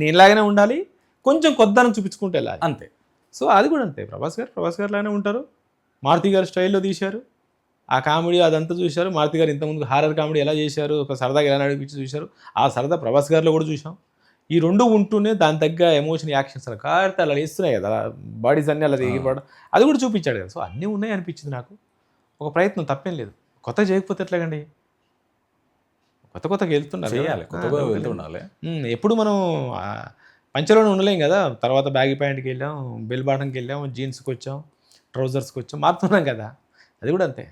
నేనులాగానే ఉండాలి, కొంచెం కొత్తదనం చూపించుకుంటూ వెళ్ళాలి, అంతే. సో అది కూడా అంతే. ప్రభాస్ గారు లాగానే ఉంటారు. మారుతి గారు స్టైల్లో తీశారు ఆ కామెడీ, అదంతా చూశారు. మారుతి గారు ఇంతకుముందు హారర్ కామెడీ ఎలా చేశారు, ఒక సరదాగా ఎలా నడిపించి చూశారు. ఆ సరదా ప్రభాస్ గారిలో కూడా చూసాం. ఈ రెండు ఉంటూనే దాని తగ్గ ఎమోషన్, యాక్షన్స్ అలా కాడితే అలా వేస్తున్నాయి కదా, బాడీస్ అన్నీ అలా దిగిపోవడం, అది కూడా చూపించాడు కదా. సో అన్నీ ఉన్నాయి అనిపించింది నాకు. ఒక ప్రయత్నం తప్పేం లేదు. కొత్తగా చేయకపోతే ఎట్లాగండి? కొత్తగా వెళ్తుండాలి. ఎప్పుడు మనం పంచలోనే ఉండలేం కదా. తర్వాత బ్యాగీ ప్యాంట్కి వెళ్ళాం, బెల్ బాటంకి వెళ్ళాం, జీన్స్కి వచ్చాం, ట్రౌజర్స్కి వచ్చాం, మారుతున్నాం కదా. అది కూడా అంతే.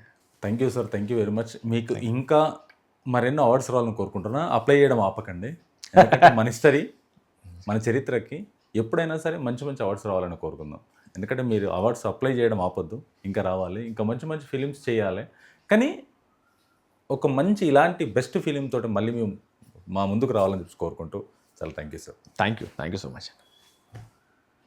Thank you sir, thank you very much. మీకు ఇంకా మరెన్నో అవార్డ్స్ రావాలని కోరుకుంటున్నా. అప్లై చేయడం ఆపకండి. ఎందుకంటే మన హిస్టరీ, మన చరిత్రకి ఎప్పుడైనా సరే మంచి మంచి అవార్డ్స్ రావాలని కోరుకుందాం. ఎందుకంటే మీరు అవార్డ్స్ అప్లై చేయడం ఆపొద్దు, ఇంకా రావాలి, ఇంకా మంచి మంచి ఫిలిమ్స్ చేయాలి. కానీ ఒక మంచి ఇలాంటి బెస్ట్ ఫిలిం తోటి మళ్ళీ మేము మా ముందుకు రావాలని చెప్పి కోరుకుంటూ చాలా thank you sir. Thank you so much.